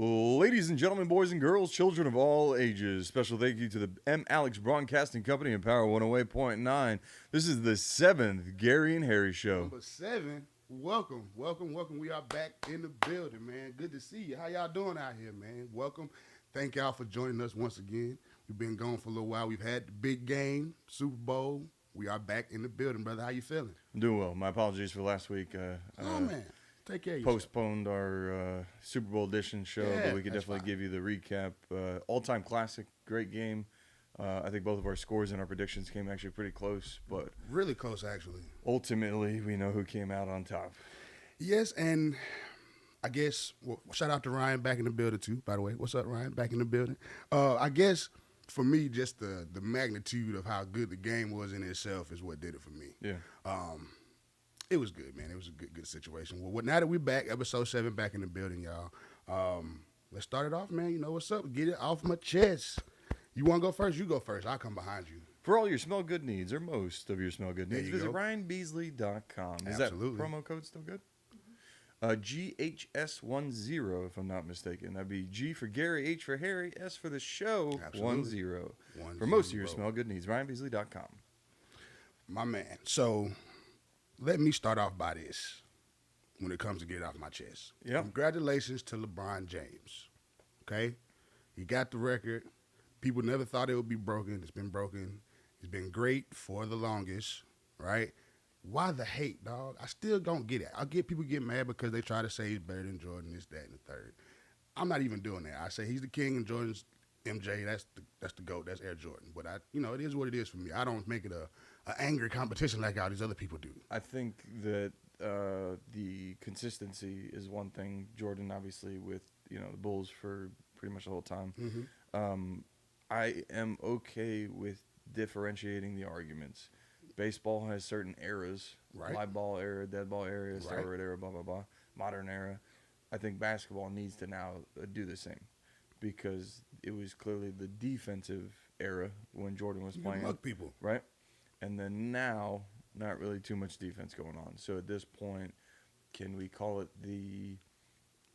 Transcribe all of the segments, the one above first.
Ladies and gentlemen, boys and girls, children of all ages, special thank you to the M. Alex Broadcasting Company and Power 108.9. This is the 7th Gary and Harry Show. Number 7. Welcome. We are back in the building, man. Good to see you. How y'all doing out here, man? Welcome. Thank y'all for joining us once again. We've been gone for a little while. We've had the big game, Super Bowl. We are back in the building, brother. How you feeling? I'm doing well. My apologies for last week. Man. Take care of yourself. Postponed our Super Bowl edition show, Yeah, but we could that's definitely fine. give you the recap. All-time classic, great game. I think both of our scores and our predictions came actually pretty close, but Really close, actually. ultimately we know who came out on top. Yes, and I guess, shout out to Ryan back in the building, too, by the way. What's up, Ryan? Back in the building. I guess, for me, just the magnitude of how good the game was in itself is what did it for me. Yeah. It was good, man. It was a good situation. Well, now that we're back, episode 7, back in the building, y'all. Let's start it off, man. You know what's up? Get it off my chest. You want to go first? You go first. I'll come behind you. For all your smell good needs, or most of your smell good There needs, you visit go. ryanbeasley.com. Is Absolutely. that promo code still good? GHS10, if I'm not mistaken. That'd be G for Gary, H for Harry, S for the show, Absolutely. 10. For most of your smell good needs, ryanbeasley.com. My man. So, let me start off by this when it comes to get it off my chest. Yep. Congratulations to LeBron James. Okay? He got the record. People never thought it would be broken. It's been broken. He's been great for the longest, right? Why the hate, dog? I still don't get it. I get people get mad because they try to say he's better than Jordan, this, that, and the third. I'm not even doing that. I say he's the king and Jordan's MJ. That's the GOAT. That's Air Jordan. But it is what it is for me. I don't make it a angry competition like all these other people do. I think that the consistency is one thing. Jordan, obviously, with the Bulls for pretty much the whole time. Mm-hmm. I am okay with differentiating the arguments. Baseball has certain eras, Right. live ball era, dead ball era, Right. steroid era, blah, blah, blah, modern era. I think basketball needs to now do the same because it was clearly the defensive era when Jordan was You playing, mug people. right? And then now, not really too much defense going on. So at this point, can we call it the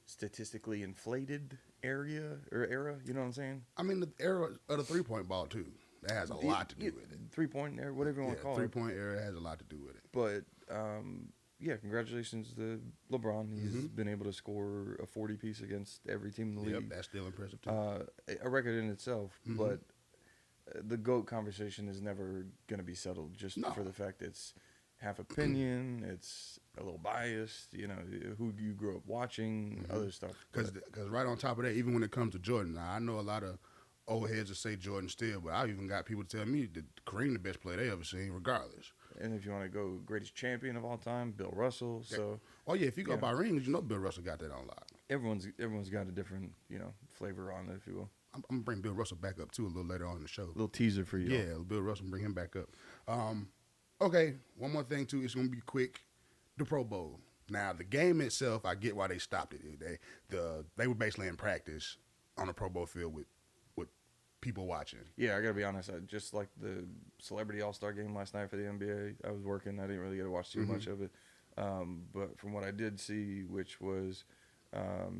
statistically inflated era? You know what I'm saying? I mean, the era of the three-point ball, too. That has a lot to do with it. 3-point era, whatever you want to call it. Three-point era has a lot to do with it. But, congratulations to LeBron. He's been able to score a 40-piece against every team in the Yep, league. that's still impressive, too. A record in itself. Mhm. But the GOAT conversation is never going to be settled just No. for the fact it's half opinion, it's a little biased, who you grew up watching, other stuff. Because right on top of that, even when it comes to Jordan, now, I know a lot of old heads that say Jordan still, but I even got people to tell me that Kareem the best player they ever seen, regardless. And if you want to go greatest champion of all time, Bill Russell. So Oh, yeah, if you go Yeah. by rings, Bill Russell got that on lock. everyone's got a different, flavor on it, if you will. I'm going to bring Bill Russell back up, too, a little later on in the show. A little teaser for you. Yeah, Bill Russell, bring him back up. Okay, one more thing, too. It's going to be quick. The Pro Bowl. Now, the game itself, I get why they stopped it. They were basically in practice on the Pro Bowl field with people watching. Yeah, I got to be honest. Just like the Celebrity All-Star game last night for the NBA, I was working. I didn't really get to watch too much of it. But from what I did see, which was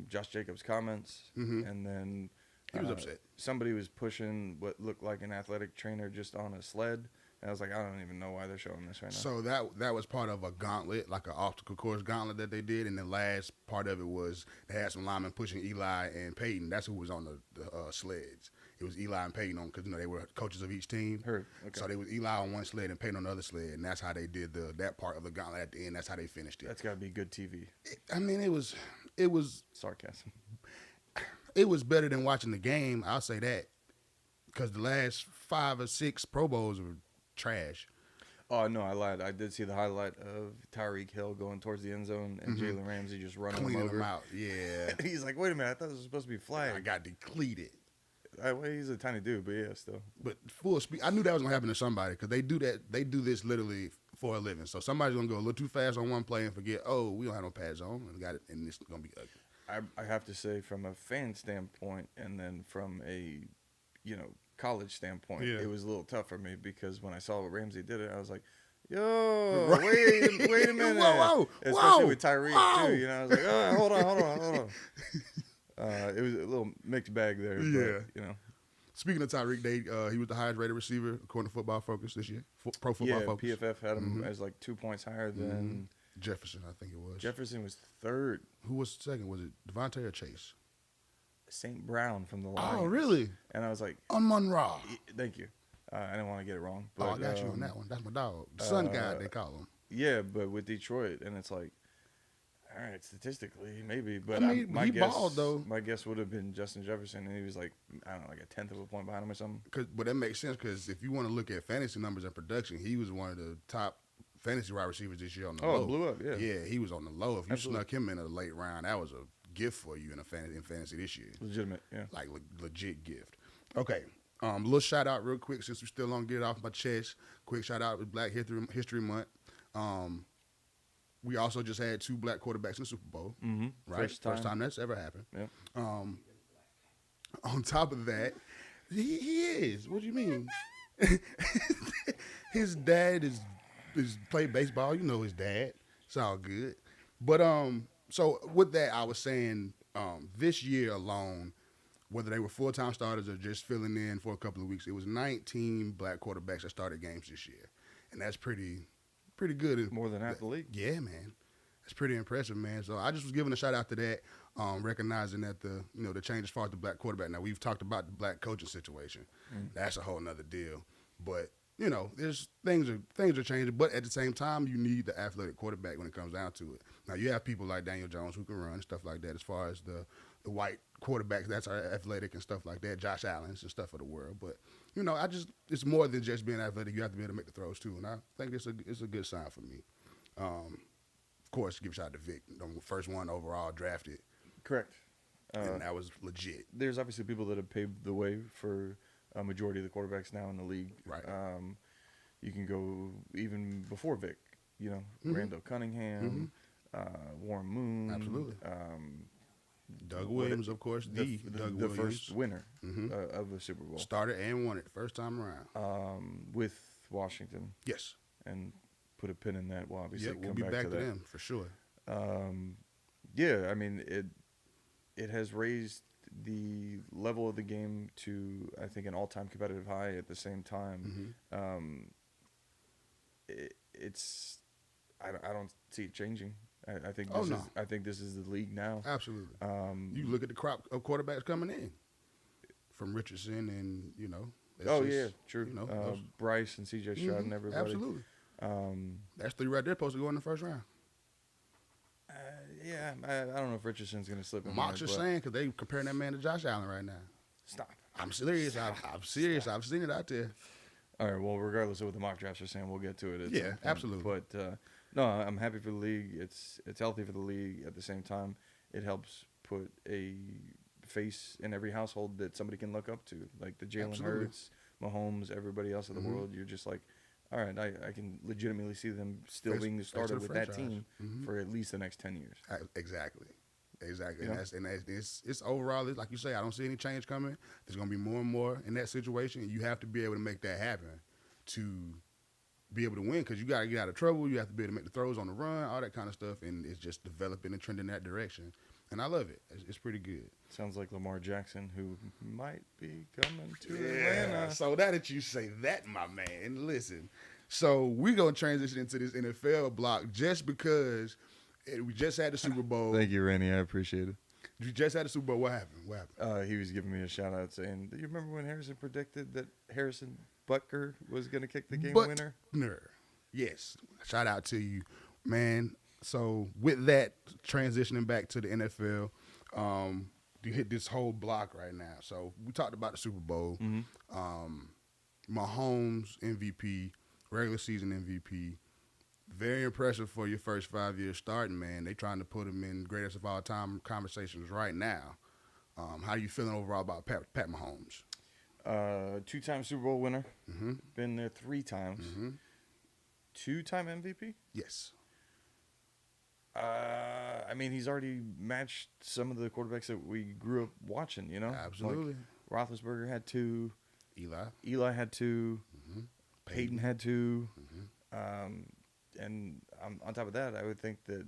Josh Jacobs' comments, and then He was upset. somebody was pushing what looked like an athletic trainer just on a sled. And I was like, I don't even know why they're showing this right now. So that was part of a gauntlet, like an obstacle course gauntlet that they did, and the last part of it was they had some linemen pushing Eli and Peyton. That's who was on the sleds. It was Eli and Peyton on because they were coaches of each team. Heard. Okay. So they was Eli on one sled and Peyton on the other sled, and that's how they did that part of the gauntlet at the end. That's how they finished it. That's got to be good TV. It was Sarcasm. better than watching the game. I'll say that because the last 5 or 6 Pro Bowls were trash. Oh, no, I lied. I did see the highlight of Tyreek Hill going towards the end zone and Jalen Ramsey just running him Cleaning over. them out. Yeah, He's like, wait a minute, I thought this was supposed to be I flag. got depleted. Well, he's a tiny dude, but yeah, still. But full speed, I knew that was gonna happen to somebody because they do that. They do this literally for a living. So somebody's gonna go a little too fast on one play and forget. Oh, we don't have no pads on, and got it, and it's gonna be ugly. I have to say, from a fan standpoint, and then from a, college standpoint, Yeah. it was a little tough for me because when I saw what Ramsey did it, I was like, yo, wait a minute. Whoa, Especially whoa, with Tyreek whoa. too. I was like, oh, hold on. It was a little mixed bag there. Yeah. But, you know. Speaking of Tyreek, he was the highest rated receiver according to Football Focus this year. Pro Football Yeah, Focus. PFF had him as like 2 points higher than Jefferson, I think it was. Jefferson was third. Who was second? Was it Devontae or Chase? St. Brown from the Lions. Oh, really? And I was like, On Monroe. thank you. I didn't want to get it wrong. Oh, But, I got you on that one. That's my dog. The Sun guy, they call him. Yeah, but with Detroit, and it's like, all right, statistically, maybe. But I mean, my he guess, balled, though. My guess would have been Justin Jefferson, and he was like, I don't know, like a tenth of a point behind him or something. But that makes sense because if you want to look at fantasy numbers and production, he was one of the top fantasy wide receivers this year on the low. Oh, it blew up, yeah. Yeah, he was on the low. If you Absolutely. snuck him in a late round, that was a gift for you in fantasy this year. Legitimate, yeah. Like legit gift. Okay. Little shout out real quick since we're still on Get It Off My Chest. Quick shout out with Black History Month. We also just had 2 black quarterbacks in the Super Bowl. Mm-hmm. Right? First time that's ever happened. Yeah. On top of that, he is. What do you mean? His dad is play baseball. You know his dad. It's all good. But so with that, I was saying this year alone, whether they were full-time starters or just filling in for a couple of weeks, it was 19 black quarterbacks that started games this year, and that's pretty good. More than half the league. Yeah, man. That's pretty impressive, man. So I just was giving a shout out to that, recognizing that the change as far as the black quarterback. Now we've talked about the black coaching situation. That's a whole nother deal. But there's things are changing. But at the same time, you need the athletic quarterback when it comes down to it. Now you have people like Daniel Jones who can run and stuff like that. As far as the white quarterbacks, that's our athletic and stuff like that. Josh Allen's and stuff of the world. But it's more than just being athletic. You have to be able to make the throws too. And I think it's a good sign for me. Of course, give a shout out to Vic, the first one overall drafted. Correct. And that was legit. There's obviously people that have paved the way for a majority of the quarterbacks now in the league. Right. You can go even before Vic. Randall Cunningham, Warren Moon. Absolutely. Doug Williams, of course, the Williams. First winner of the Super Bowl. Started and won it first time around. With Washington. Yes. And put a pin in that. We'll obviously We'll come be back to to that. them for sure. Yeah, I mean, it has raised the level of the game to, I think, an all-time competitive high. At the same time, I don't see it changing. I think this is the league now. Absolutely. You look at the crop of quarterbacks coming in from Richardson and True. Bryce and C.J. Stroud and everybody. Absolutely. That's 3 right there supposed to go in the first round. I don't know if Richardson's going to slip in. Mocks are saying because they comparing that man to Josh Allen right now. Stop. I'm serious. I'm serious. I've seen it out there. All right. Well, regardless of what the mock drafts are saying, we'll get to it. Yeah, absolutely. But no, I'm happy for the league. It's healthy for the league. At the same time, it helps put a face in every household that somebody can look up to, like the Jalen Hurts, Mahomes, everybody else in the world. You're just like, all right, I can legitimately see them still being the starter with that team for at least the next 10 years. Exactly. And it's overall, like you say, I don't see any change coming. There's going to be more and more in that situation, and you have to be able to make that happen to be able to win because you got to get out of trouble. You have to be able to make the throws on the run, all that kind of stuff, and it's just developing and trending in that direction. And I love it. It's pretty good. Sounds like Lamar Jackson, who might be coming to Atlanta. So now that you say that, my man, listen. So we're going to transition into this NFL block just because we just had the Super Bowl. Thank you, Randy. I appreciate it. You just had the Super Bowl. What happened? He was giving me a shout-out saying, do you remember when Harrison predicted that Harrison Butker was going to kick the game winner? Yes. Shout out to you, man. So with that, transitioning back to the NFL, you hit this whole block right now. So we talked about the Super Bowl. Mahomes MVP, regular season MVP. Very impressive for your first 5 years starting, man. They trying to put him in greatest of all time conversations right now. How are you feeling overall about Pat Mahomes? 2-time Super Bowl winner. Been there 3 times. 2-time MVP? Yes. I mean, he's already matched some of the quarterbacks that we grew up watching, Absolutely. Like Roethlisberger had 2. Eli had 2. Peyton had 2. And on top of that, I would think that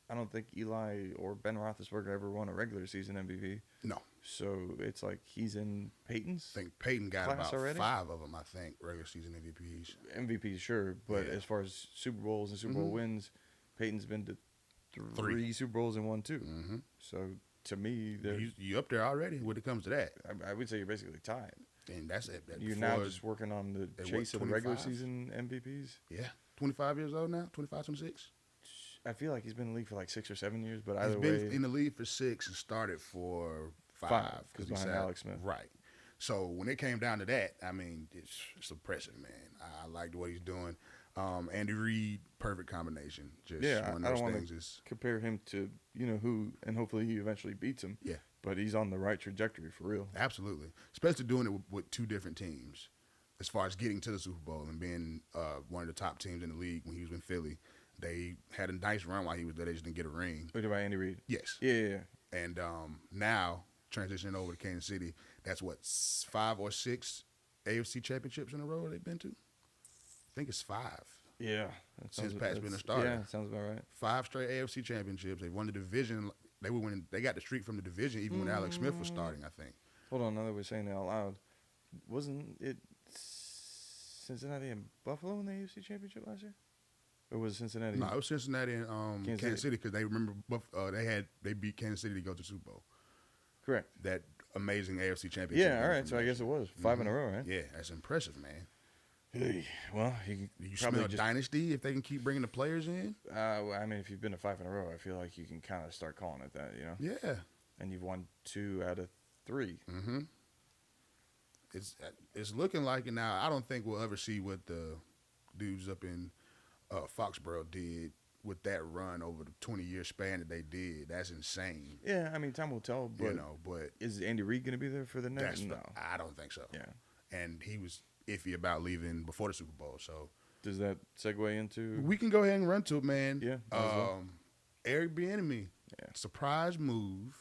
I don't think Eli or Ben Roethlisberger ever won a regular season MVP. No. So it's like he's in Peyton's I think Peyton got class about already? 5 of them, I think, regular season MVPs. MVP, sure, but Yeah. as far as Super Bowls and Super Bowl wins, Peyton's been to three Super Bowls and won 2. Mm-hmm. So to me, You up there already when it comes to that. I would say you're basically tied. And that's it. You're now just working on the at chase what, of the regular 25? season MVPs. Yeah. 25 years old now? 25, 26? I feel like he's been in the league for like 6 or 7 years, but He's either been way, in the league for 6 and started for 5. 'cause he behind sat- Alex Smith. Right. So when it came down to that, I mean, it's impressive, man. I liked what he's doing. Andy Reid, perfect combination. Just yeah, one I of don't those want things to is compare him to who, and hopefully he eventually beats him. Yeah. But he's on the right trajectory for real. absolutely, especially doing it with 2 different teams, as far as getting to the Super Bowl and being one of the top teams in the league. When he was in Philly, they had a nice run while he was there. They just didn't get a ring. What about Andy Reid? Yes, Yeah. and now transitioning over to Kansas City, that's what 5 or 6 AFC championships in a row they've been to. I think it's 5. Yeah. Since Pat's been a starter. Yeah, sounds about right. 5 straight AFC championships. They won the division. They were winning. They got the streak from the division even when Alex Smith was starting, I think. Hold on, now that we're saying it out loud, wasn't it Cincinnati and Buffalo in the AFC Championship last year? Or was it Cincinnati? No, it was Cincinnati and Kansas City because they beat Kansas City to go to the Super Bowl. Correct. That amazing AFC championship. Yeah, all right. So I guess it was 5 in a row, right? Yeah, that's impressive, man. Hey, well, You you smell probably just. dynasty if they can keep bringing the players in. Well, I mean, if you've been to 5 in a row, I feel like you can kind of start calling it that, Yeah. And you've won 2 out of 3. Mm-hmm. It's looking like it now. I don't think we'll ever see what the dudes up in Foxborough did with that run over the 20-year span that they did. That's insane. Yeah, I mean, time will tell. But but is Andy Reid going to be there for the next? No. I don't think so. Yeah. And he was iffy about leaving before the Super Bowl. So Does that segue into? we can go ahead and run to it, man. Yeah, might as well. Eric Bieniemy, Yeah. surprise move,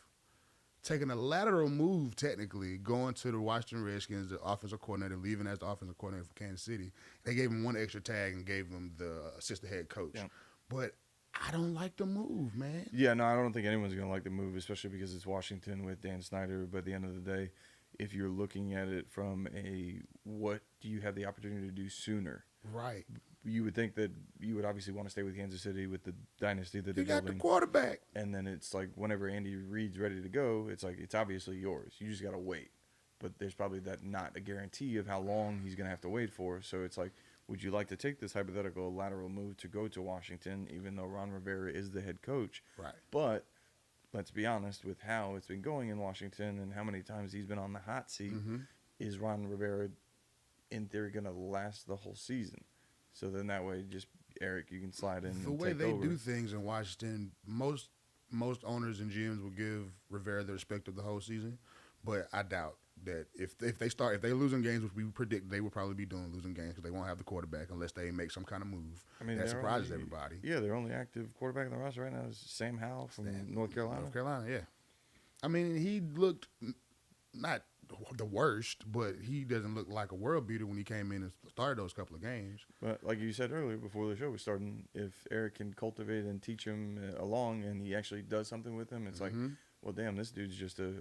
taking a lateral move technically, going to the Washington Redskins, the offensive coordinator, leaving as the offensive coordinator for Kansas City. They gave him one extra tag and gave him the assistant head coach. Yeah. But I don't like the move, man. Yeah, no, I don't think anyone's going to like the move, especially because it's Washington with Dan Snyder. But at the end of the day, if you're looking at it from a what do you have the opportunity to do sooner, Right. you would think that you would obviously want to stay with Kansas City with the dynasty that You they're got the building. quarterback. And then it's like whenever Andy Reid's ready to go, it's like it's obviously yours. You just got to wait. But there's probably not a guarantee of how long he's going to have to wait for. So it's like, would you like to take this hypothetical lateral move to go to Washington, even though Ron Rivera is the head coach? Right. But let's be honest with how it's been going in Washington and how many times he's been on the hot seat. Mm-hmm. Is Ron Rivera, in theory, going to last the whole season? So then that way, just Eric, you can slide in. The and way take they over. do things in Washington, most owners and GMs will give Rivera the respect of the whole season, but I doubt that if they're losing games, which we predict they will probably be doing, losing games because they won't have the quarterback unless they make some kind of move I mean, that they're surprises only- everybody. Yeah, their only active quarterback in the roster right now is Sam Howell from North Carolina. North Carolina, yeah. I mean, he looked not the worst, but he doesn't look like a world beater when he came in and started those couple of games. But like you said earlier before the show was starting, if Eric can cultivate and teach him along and he actually does something with him, it's like, well, damn, this dude's just a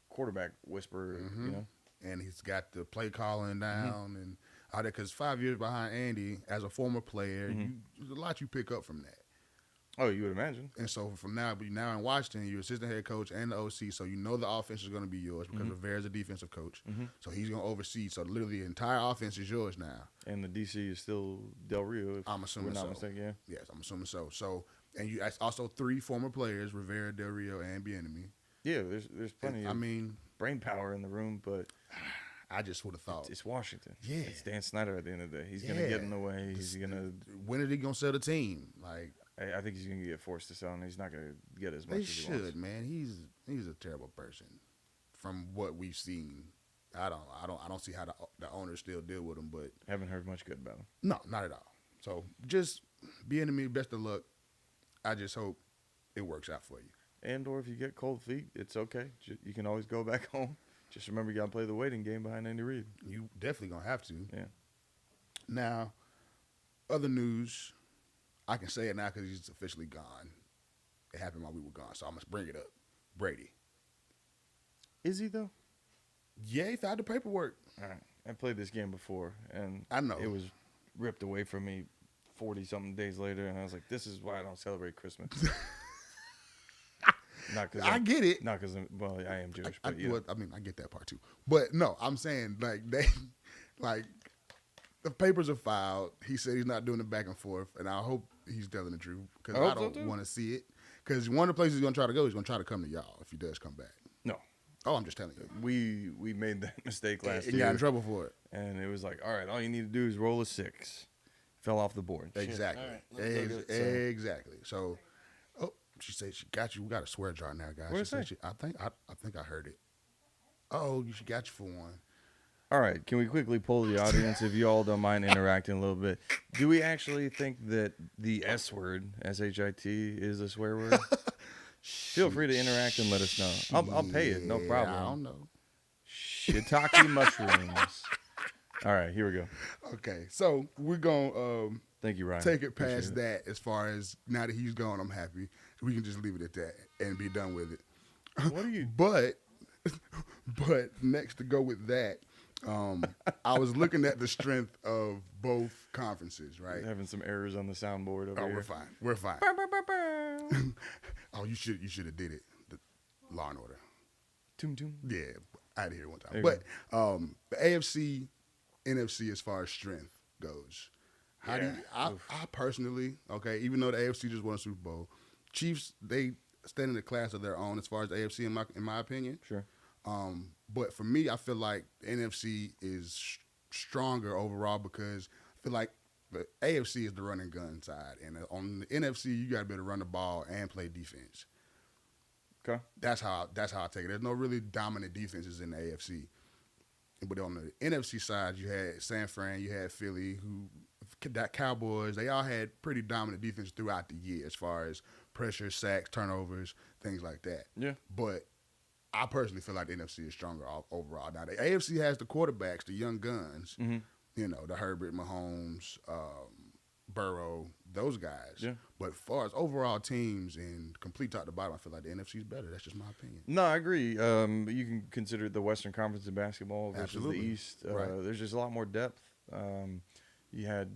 quarterback whisperer, And he's got the play calling down and all that. Because 5 years behind Andy, as a former player, there's a lot you pick up from that. Oh, you would imagine. And so from now in Washington, you're assistant head coach and the OC, so you know the offense is going to be yours because Rivera's a defensive coach. So he's going to oversee. So literally the entire offense is yours now. And the DC is still Del Rio, if I'm assuming we're not so. mistaken, yeah. Yes, I'm assuming so. So, and you that's also 3 former players, Rivera, Del Rio, and Bieniemy. Yeah, there's plenty I of mean, brain power in the room, but I just would have thought, it's Washington. Yeah. It's Dan Snyder at the end of the day. He's going to get in the way. He's going to when are they going to sell the team? Like, I think he's going to get forced to sell, and he's not going to get as much they as he wants. should, man. He's a terrible person. From what we've seen, I don't see how the owners still deal with him. But Haven't heard much good about him. no, not at all. So just Bieniemy, best of luck. I just hope it works out for you. And or if you get cold feet, it's okay. You can always go back home. Just remember you got to play the waiting game behind Andy Reid. You definitely gonna have to. Yeah. Now, other news, I can say it now because he's officially gone. It happened while we were gone, so I must bring it up. Brady. Is he though? Yeah, he filed the paperwork. All right. I played this game before, and I know. it was ripped away from me 40-something days later, and I was like, this is why I don't celebrate Christmas. Not because I get it. Not because, well, I am Jewish, I, but yeah. well, I mean, I get that part too. But no, I'm saying like they, like the papers are filed. He said he's not doing it back and forth, and I hope he's telling the truth because I don't want to see it. Because one of the places he's gonna try to go, he's gonna try to come to y'all if he does come back. No. Oh, I'm just telling you. We made that mistake last And year. got in trouble for it. And it was like, all right, all you need to do is roll a 6. Fell off the board. Exactly. All right, Exactly. So, oh, she said she got you. We got a swear jar now, guys. What did She it said I think I heard it. Oh, she got you for one. All right, can we quickly poll the audience if you all don't mind interacting a little bit? Do we actually think that the S word, S-H-I-T, is a swear word? Feel free to interact and let us know. I'll pay it, no problem. I don't know. Shiitake mushrooms. All right, here we go. Okay, so we're gonna Thank you, Ryan. take it Appreciate past that. As far as now that he's gone, I'm happy. We can just leave it at that and be done with it. What are you? But next to go with that, I was looking at the strength of both conferences, right? Having some errors on the soundboard over Oh, here. we're fine. We're fine. Bow, bow, bow, bow. Oh, you should have did it. The Law and Order. Toom, toom. Yeah, I had to hear it one time. There you But the AFC, NFC as far as strength goes. How do you, I personally, okay, even though the AFC just won a Super Bowl, Chiefs, they stand in a class of their own as far as the AFC in my opinion. Sure. But for me, I feel like the NFC is stronger overall because I feel like the AFC is the running gun side, and on the NFC, you got to be able to run the ball and play defense. Okay. That's how I take it. There's no really dominant defenses in the AFC. But on the NFC side, you had San Fran, you had Philly, that Cowboys, they all had pretty dominant defense throughout the year as far as pressure, sacks, turnovers, things like that. Yeah. But I personally feel like the NFC is stronger overall. Now, the AFC has the quarterbacks, the young guns, you know, the Herbert, Mahomes, Burrow, those guys. Yeah. But as far as overall teams and complete top to bottom, I feel like the NFC is better. That's just my opinion. No, I agree. You can consider it the Western Conference in basketball versus Absolutely. the East. Right. There's just a lot more depth. You had,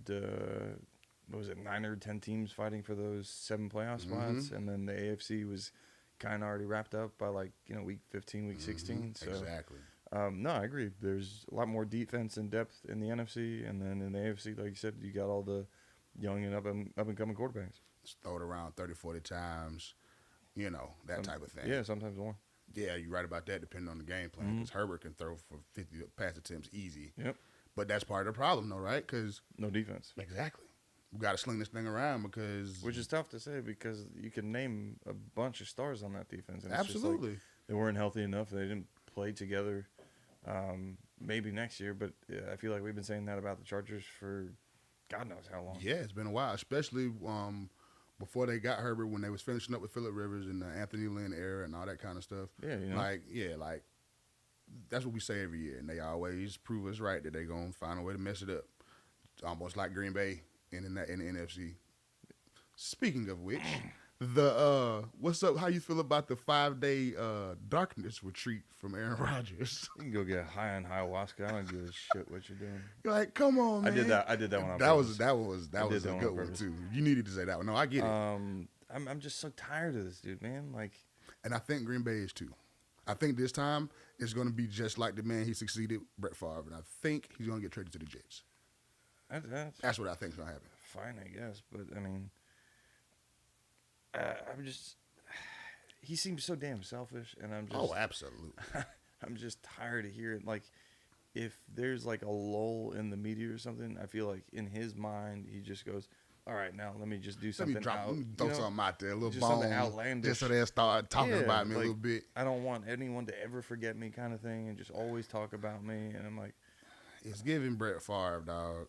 what was it, 9 or 10 teams fighting for those 7 playoff spots, and then the AFC was kind of already wrapped up by week 15, week 16. So, Exactly. no, I agree. There's a lot more defense and depth in the NFC, and then in the AFC, like you said, you got all the young and up and coming quarterbacks. Just throw it around 30, 40 times, you know, that type of thing. Yeah, sometimes more. Yeah, you're right about that, depending on the game plan. Because Herbert can throw for 50 pass attempts easy. Yep. But that's part of the problem, though, right? Because No defense. exactly, we got to sling this thing around because Which is tough to say because you can name a bunch of stars on that defense. And it's just like absolutely. they weren't healthy enough. They didn't play together. Maybe next year, but I feel like we've been saying that about the Chargers for God knows how long. Yeah, it's been a while, especially before they got Herbert when they was finishing up with Phillip Rivers and the Anthony Lynn era and all that kind of stuff. Yeah, you know. Like that's what we say every year, and they always prove us right that they're gonna find a way to mess it up, almost like Green Bay in the NFC. Speaking of which, what's up? How you feel about the 5-day darkness retreat from Aaron Rodgers? You can go get high on ayahuasca. I don't give a shit what you're doing. You're like, come on, man. I did that one on That purpose. was a good one too. You needed to say that one. No, I get it. I'm just so tired of this dude, man. Like, And I think Green Bay is too. I think this time it's going to be just like the man he succeeded, Brett Favre, and I think he's going to get traded to the Jets. That's what I think is going to happen. Fine, I guess, but I mean, he seems so damn selfish, and I'm just, Absolutely. I'm just tired of hearing, like, if there's like a lull in the media or something, I feel like in his mind, he just goes, all right, now let me just do Let something me out. throw something out there, a little just something bone, outlandish. just so they'll start talking Yeah, about me a like, little bit. I don't want anyone to ever forget me kind of thing and just always talk about me. And I'm like, It's giving Brett Favre, dog.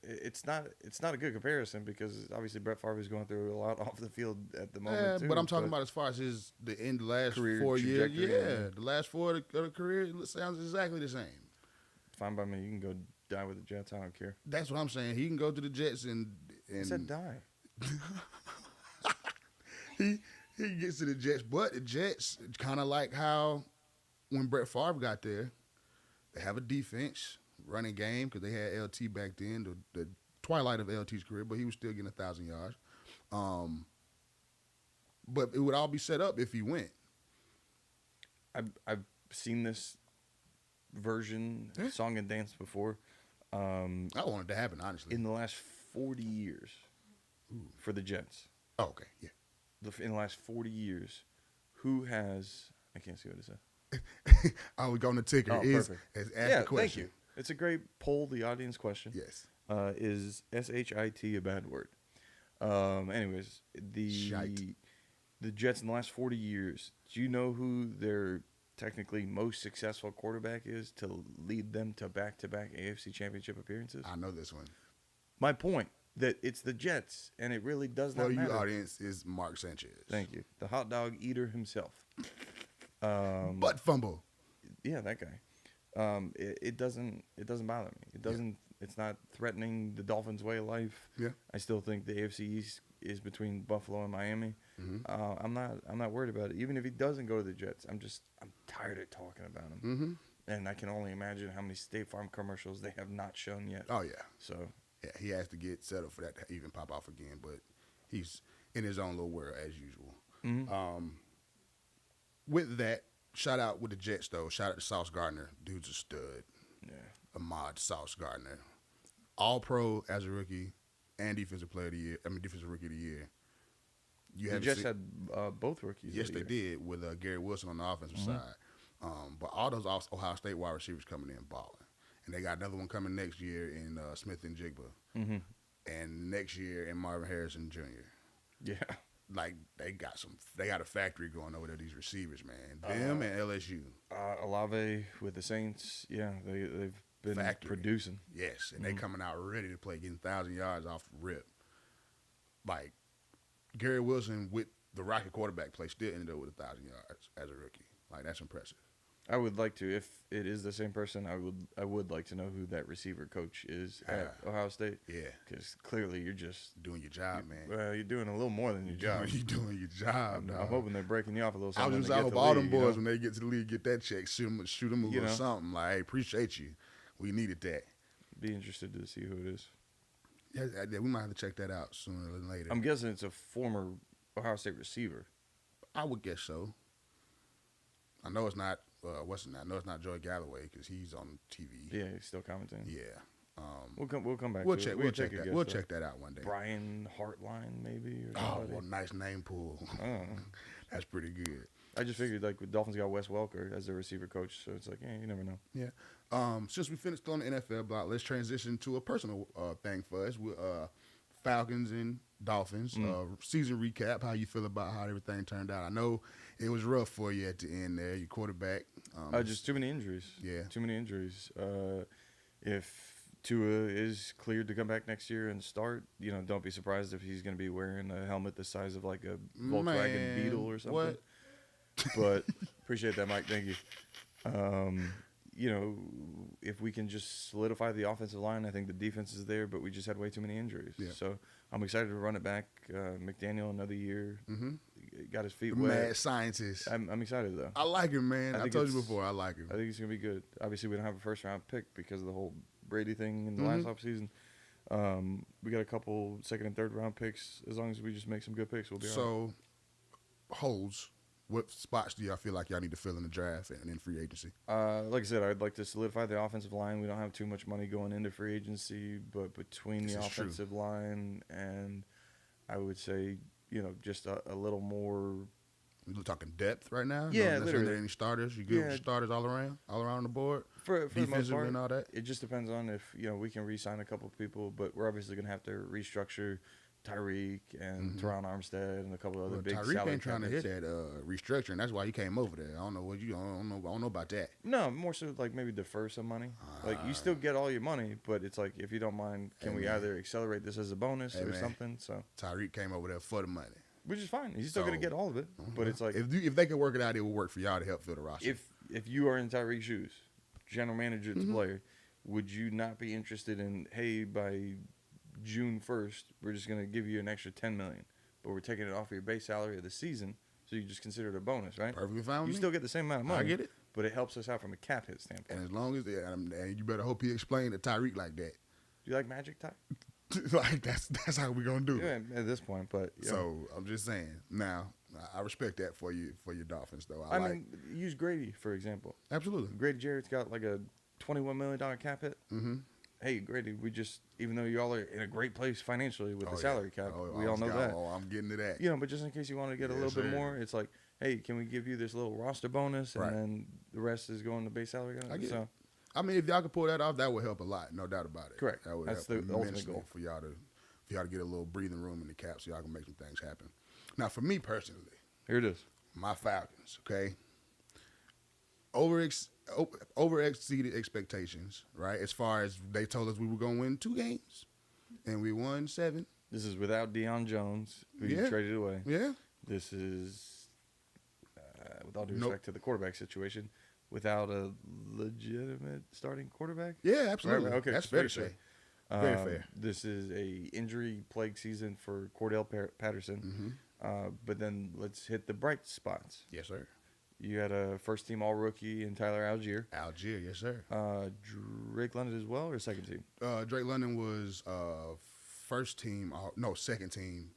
it's not a good comparison because obviously Brett Favre is going through a lot off the field at the moment. Yeah, too, but I'm talking about as far as the end, the last Career 4 years. trajectory, Yeah, the last 4 of the career it sounds exactly the same. Fine by me. You can go die with the Jets. I don't care. That's what I'm saying. He can go to the Jets and I said die. he gets to the Jets, but the Jets kind of like how when Brett Favre got there, they have a defense, running game because they had LT back then, the twilight of LT's career, but he was still getting 1,000 yards. But it would all be set up if he went. I've seen this version, song and dance before. I wanted to happen, honestly. In the last 40 years for the Jets. Oh, okay, yeah. In the last 40 years, who has, I can't see what it says. I would go on the ticker. Oh, Is perfect. ask Yeah, the question. thank you. It's a great poll, the audience question. Yes. Is SHIT a bad word? Anyways, Shite. the Jets in the last 40 years, do you know who their technically most successful quarterback is to lead them to back-to-back AFC Championship appearances? I know this one. My point, that it's the Jets, and it really does not For you, matter. audience, is Mark Sanchez. Thank you. The hot dog eater himself. Butt fumble. Yeah, that guy. It doesn't bother me. It doesn't. It's not threatening the Dolphins' way of life. Yeah. I still think the AFC East is between Buffalo and Miami. Mm-hmm. I'm not worried about it. Even if he doesn't go to the Jets, I'm tired of talking about him. Mm-hmm. And I can only imagine how many State Farm commercials they have not shown yet. Oh, yeah. So Yeah, he has to get settled for that to even pop off again, but he's in his own little world as usual. mhm. With that, shout out with the Jets, though. Shout out to Sauce Gardner. Dude's a stud. yeah, Ahmad Sauce Gardner. All-Pro as a rookie and Defensive Player of the Year. Defensive Rookie of the Year. You the haven't Jets seen- had both rookies. Yes, that they year. did with Gary Wilson on the offensive Mhm. side. But all those Ohio State wide receivers coming in balling. And they got another one coming next year in Smith and Jigba. Mhm. And next year in Marvin Harrison Jr. Yeah. Like they got a factory going over there, these receivers, man. Them and LSU. Olave with the Saints. Yeah, they've been Factory. producing. Yes. And they coming out ready to play, getting 1,000 yards off the rip. Like Gary Wilson with the Rocket quarterback play still ended up with 1,000 yards as a rookie. Like that's impressive. I would like to, if it is the same person, I would like to know who that receiver coach is at Ohio State. Yeah. Because clearly you're just Doing your job, man. well, you're doing a little more than your job. You doing your job, I'm dog. hoping they're breaking you off a little. I Something was when just they I get hope to all the them league, boys when they get to the league get that check, shoot them a You little know? something. Like, hey, appreciate you. We needed that. Be interested to see who it is. Yeah, we might have to check that out sooner than later. I'm guessing it's a former Ohio State receiver. I would guess so. I know it's not. What's it? I know it's not Joey Galloway because he's on TV. Yeah, he's still commenting. Yeah. We'll come back. We'll to check. it. We'll check take a that. guess, We'll though. check that out one day. Brian Hartline, maybe. Or Oh, somebody. well, nice name pool. Oh. That's pretty good. I just figured like the Dolphins got Wes Welker as their receiver coach, so it's like, yeah, you never know. Yeah. Since we finished on the NFL block, let's transition to a personal thing for us. With Falcons and Dolphins season recap. How you feel about how everything turned out? I know it was rough for you at the end there. Your quarterback. Just too many injuries. Yeah. Too many injuries. If Tua is cleared to come back next year and start, don't be surprised if he's going to be wearing a helmet the size of like a Volkswagen Man, Beetle or something. what? But appreciate that, Mike. Thank you. If we can just solidify the offensive line, I think the defense is there, but we just had way too many injuries. Yeah. So I'm excited to run it back. McDaniel another year. Mm-hmm. Got his feet The wet. mad scientist. I'm excited though. I like him, man. I I think told you it's- before. I like him. I think he's gonna be good. Obviously, we don't have a first round pick because of the whole Brady thing in the Mm-hmm. last offseason. We got a couple second and third round picks. As long as we just make some good picks, we'll be all right. So, holes. What spots do y'all feel like y'all need to fill in the draft and in free agency? Like I said, I'd like to solidify the offensive line. We don't have too much money going into free agency, but between This the is true. offensive line and I would say, just a little more. We're talking depth right now. Yeah, no necessarily literally. any starters. You good Yeah. with starters all around the board, For the most defensive part, and all that. it just depends on if we can re-sign a couple of people, but we're obviously gonna have to restructure Tyreek and Teron Armstead and a couple of other Well, big Tyreek salary ain't trying to cap hit hits. that restructuring. That's why he came over there. I don't know I don't know about that. No, more so like maybe defer some money. Like you still get all your money, but it's like if you don't mind, can Hey, we man. either accelerate this as a bonus Hey, or man. something? So Tyreek came over there for the money. which is fine. He's still gonna So, get all of it, but it's like if they can work it out, it will work for y'all to help fill the roster. if you are in Tyreek's shoes, general manager to Mm-hmm. player, would you not be interested in, hey, by June 1st, we're just gonna give you an extra $10 million, but we're taking it off of your base salary of the season, so you just consider it a bonus, right? Perfectly fine with You me. still get the same amount of money. I get it. But it helps us out from a cap hit standpoint. And as long as and you better hope he explained to Tyreek like that. Do you like Magic, Ty? Like that's how we gonna do it. Yeah, at this point, but yeah. So I'm just saying. Now I respect that for your Dolphins though. I mean, use Grady for example. Absolutely. Grady Jarrett's got like a $21 million cap hit. Mm-hmm. Hey, Grady, even though y'all are in a great place financially with the salary cap, we I all know got, that. Oh, I'm getting to that. You know, but just in case you want to get a Yes, little bit sir. more, it's like, hey, can we give you this little roster bonus, and Right. then the rest is going to base salary? I get so, it. I mean, if y'all could pull that off, that would help a lot, no doubt about it. Correct. That would That's help the ultimate immensely goal. for y'all to get a little breathing room in the cap, so y'all can make some things happen. Now, for me personally, here it is. my Falcons, okay, over exceeded expectations, right? As far as they told us we were gonna win 2 games, and we won 7. This is without Deion Jones, who Yeah. you traded away. Yeah. This is, with all due Nope. respect to the quarterback situation, without a legitimate starting quarterback. Yeah, absolutely. Right, okay, That's fair to very say. Very fair. This is a injury plagued season for Cordell Patterson. But then let's hit the bright spots. Yes, sir. You had a first team All Rookie in Tyler Algier. Algier, yes, sir. Drake London as well, or second team? Drake London was second team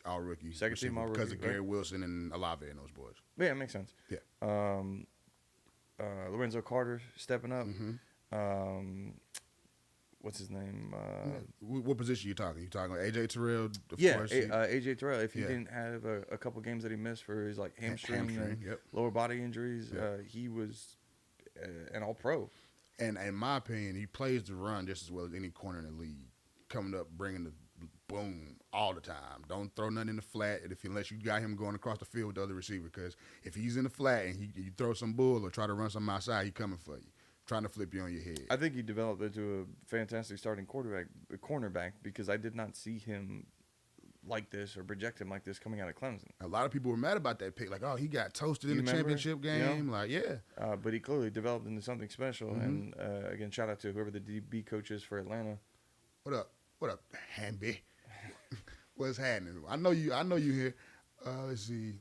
all rookie. Second team receiver all because of rookie, Gary right? Wilson and Olave and those boys. Yeah, it makes sense. Yeah. Lorenzo Carter stepping up. Mm-hmm. What's his name? What position you talking? You talking like AJ Terrell? Of course. AJ Terrell. If he Yeah. didn't have a couple games that he missed for his like hamstring and yep. lower body injuries, Yep. he was an All Pro. And in my opinion, he plays the run just as well as any corner in the league. Coming up, bringing the boom all the time. Don't throw nothing in the flat unless you got him going across the field with the other receiver. Because if he's in the flat and you throw some bull or try to run something outside, he coming for you, trying to flip you on your head. I think he developed into a fantastic starting cornerback because I did not see him like this or project him like this coming out of Clemson. A lot of people were mad about that pick. Like, oh, he got toasted in You the remember? championship game. Yeah. Like, yeah. But he clearly developed into something special. Mm-hmm. And again, shout out to whoever the DB coach is for Atlanta. What up? What up, Hamby? What's happening? I know you here. Let's see.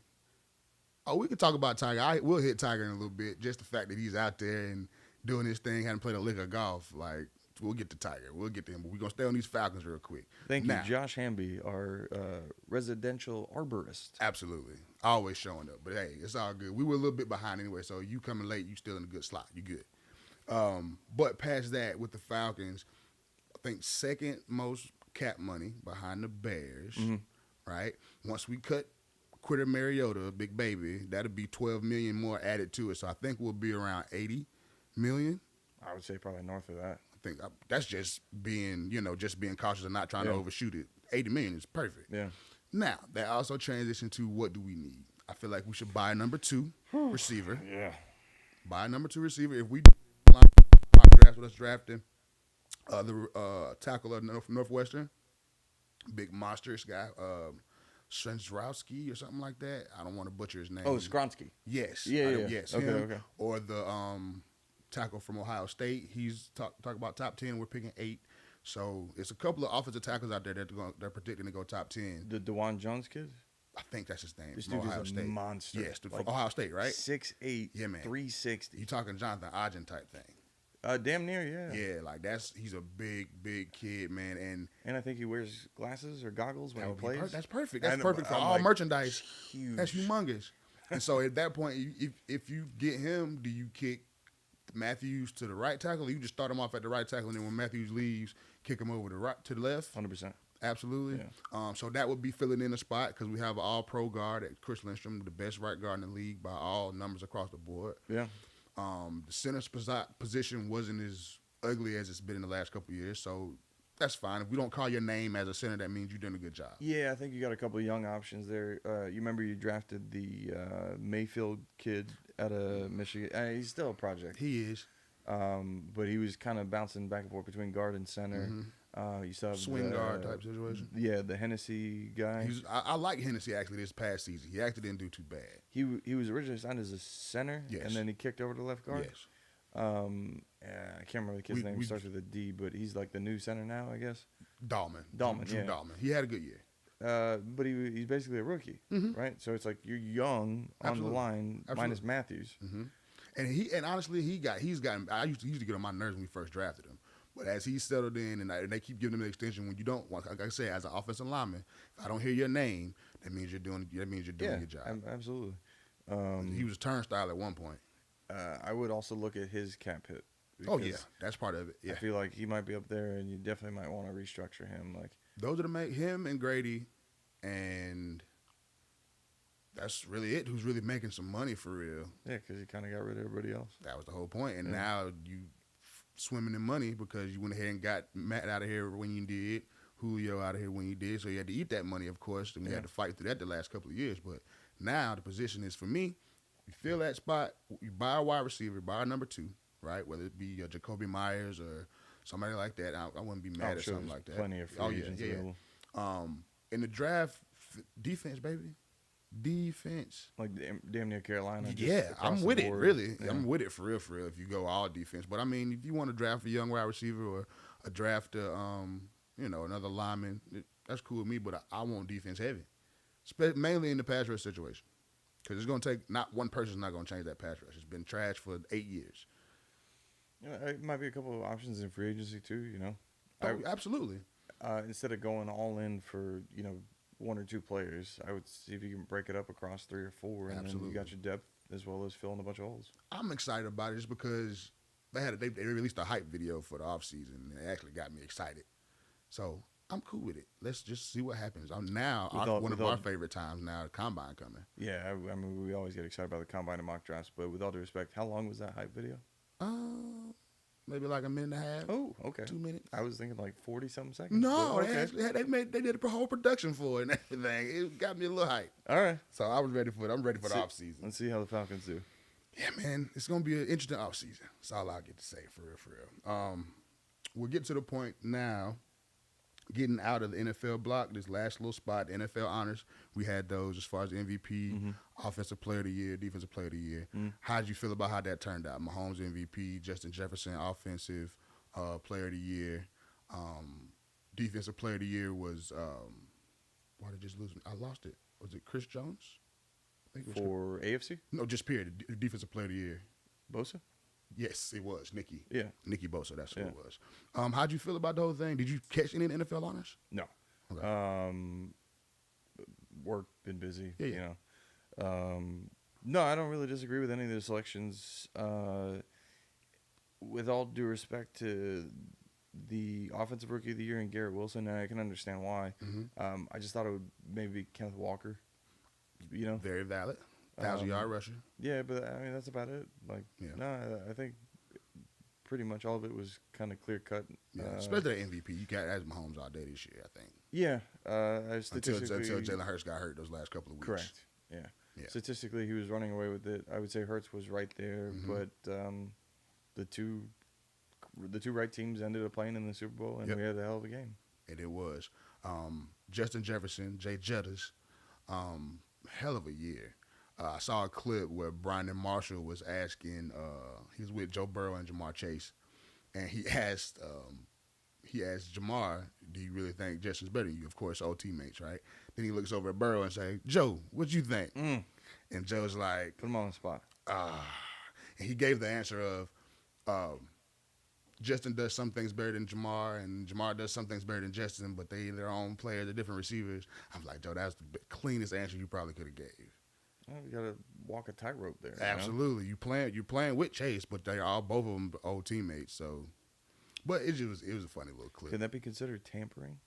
Oh, we can talk about Tiger. We'll hit Tiger in a little bit. Just the fact that he's out there and doing his thing, hadn't played a lick of golf. Like, we'll get to Tiger. We'll get to him. But we're going to stay on these Falcons real quick. Thank Now, you, Josh Hamby, our residential arborist. Absolutely. Always showing up. But, hey, it's all good. We were a little bit behind anyway, so you coming late, you still in a good slot. You good. But past that, with the Falcons, I think second most cap money behind the Bears, right? Once we cut Quitter Mariota, Big Baby, that'll be $12 million more added to it. So I think we'll be around $80 million. I would say probably north of that. I think that's just being cautious and not trying to overshoot it. $80 million is perfect. Yeah. Now, that also transitions to what do we need? I feel like we should buy a number 2 receiver. Yeah. Buy a number 2 receiver. If we draft with us drafting the tackle of Northwestern, big monstrous guy, Shenstrowski or something like that. I don't want to butcher his name. Oh, Skronsky. Yes. Yeah. Yes. Okay, him. okay. Or the tackle from Ohio State. He's talk about top 10. We're picking 8. So it's a couple of offensive tackles out there that they're predicting to go top 10. The DeJuan Jones kid? I think that's his name. This from dude Ohio is a State. monster. Yes, from Like, Ohio State, right? 6'8", Yeah, man. 360. You talking Jonathan Ogden type thing. Damn near, yeah. Yeah, like he's a big kid, man, And I think he wears glasses or goggles when he and plays. that's perfect. That's And perfect for I'm all like, merchandise. Huge. That's humongous. And so at that point, if you get him, do you kick Matthews to the right tackle, or you just start him off at the right tackle, and then when Matthews leaves, kick him over to the left? 100%. Absolutely. Yeah. So that would be filling in the spot because we have an all-pro guard at Chris Lindstrom, the best right guard in the league by all numbers across the board. Yeah. The center position wasn't as ugly as it's been in the last couple of years, so that's fine. If we don't call your name as a center, that means you're doing a good job. Yeah, I think you got a couple of young options there. You remember you drafted the Mayfield kid out of Michigan. He's still a project. He is. But he was kind of bouncing back and forth between guard and center. You still have Swing the, guard type situation. Yeah, the Hennessy guy. I like Hennessy actually this past season. He actually didn't do too bad. He was originally signed as a center, Yes. and then he kicked over to left guard. Yes. I can't remember the kid's name. He starts with a D, but he's like the new center now, I guess. Dahlman. Dahlman, Drew yeah. Dahlman. He had a good year. but he's basically a rookie, right? So it's like you're young on Absolutely. the line, minus Matthews. And honestly, he's gotten. He used to get on my nerves when we first drafted him. But as he's settled in, and they keep giving him an extension, when you don't, like I said, as an offensive lineman, if I don't hear your name, that means you're doing your job. Absolutely. He was a turnstile at one point. I would also look at his cap hit. Oh yeah, that's part of it. Yeah, I feel like he might be up there, and you definitely might want to restructure him. Like those are him and Grady, and that's really it. Who's really making some money for real? Yeah, because he kind of got rid of everybody else. That was the whole point. And now you swimming in money because you went ahead and got Matt out of here when you did, Julio out of here when you did. So you had to eat that money, of course, and we had to fight through that the last couple of years. But now the position is for me. You fill that spot. You buy a wide receiver, buy a number 2, right? Whether it be Jacoby Myers or somebody like that. I wouldn't be mad at something like that. Plenty of free agents available. In the draft, defense, baby. Defense. Like damn near Carolina. Yeah, I'm with it, really. Yeah. I'm with it for real, if you go all defense. But, I mean, if you want to draft a young wide receiver or a draft, another lineman, that's cool with me, but I want defense heavy, mainly in the pass rush situation. Because it's going to take, not one person's not going to change that pass rush. It's been trash for 8 years. It might be a couple of options in free agency, too, Absolutely. Instead of going all in for, 1 or 2 players, I would see if you can break it up across 3 or 4, and then you got your depth as well as filling a bunch of holes. I'm excited about it just because they released a hype video for the offseason, and it actually got me excited. So I'm cool with it. Let's just see what happens. One of our favorite times now, the Combine coming. Yeah, I mean, we always get excited about the Combine and mock drafts, but with all due respect, how long was that hype video? Maybe like a minute and a half. Oh, okay. 2 minutes. I was thinking like 40-something seconds. No, they did a whole production for it and everything. It got me a little hype. All right. So I was ready for it. I'm ready for the offseason. Let's see how the Falcons do. Yeah, man. It's going to be an interesting offseason. That's all I'll get to say, for real. We'll get to the point now, getting out of the NFL block, this last little spot, NFL honors. We had those as far as MVP, Offensive Player of the Year, Defensive Player of the Year. How did you feel about how that turned out? Mahomes MVP, Justin Jefferson Offensive Player of the Year. Defensive Player of the Year was, why did I just lose? I lost it. Was it Chris Jones? I think it was For AFC? No, just period. Defensive Player of the Year. Bosa? Yes, it was Nicky. Yeah. Nicky Bosa, that's who it was. How'd you feel about the whole thing? Did you catch any NFL honors? No. Okay. Work, been busy, Yeah. No, I don't really disagree with any of the selections. With all due respect to the Offensive Rookie of the Year and Garrett Wilson, and I can understand why. I just thought it would maybe be Kenneth Walker, Very valid. 1,000-yard rusher. Yeah, but I mean, that's about it. Like, no, I think pretty much all of it was kind of clear cut. Yeah, especially the MVP. You got as Mahomes all day this year, I think. Yeah, until Jalen Hurts got hurt those last couple of weeks. Correct. Yeah. Statistically, he was running away with it. I would say Hurts was right there, but the two right teams ended up playing in the Super Bowl, and we had a hell of a game. And it was Justin Jefferson, Jay Jettas, hell of a year. I saw a clip where Brandon Marshall was asking. He was with Joe Burrow and Jamar Chase, and he asked Jamar, "Do you really think Justin's better than you?" Of course, old teammates, right? Then he looks over at Burrow and say, "Joe, what you think?" And Joe's like, "Put him on the spot." And he gave the answer of, Justin does some things better than Jamar, and Jamar does some things better than Justin, but they're their own players, they're different receivers. I'm like, Joe, that's the cleanest answer you probably could have gave. Well, you gotta walk a tightrope there. Absolutely, you're playing with Chase, but they are both of them old teammates. So, but it was a funny little clip. Can that be considered tampering?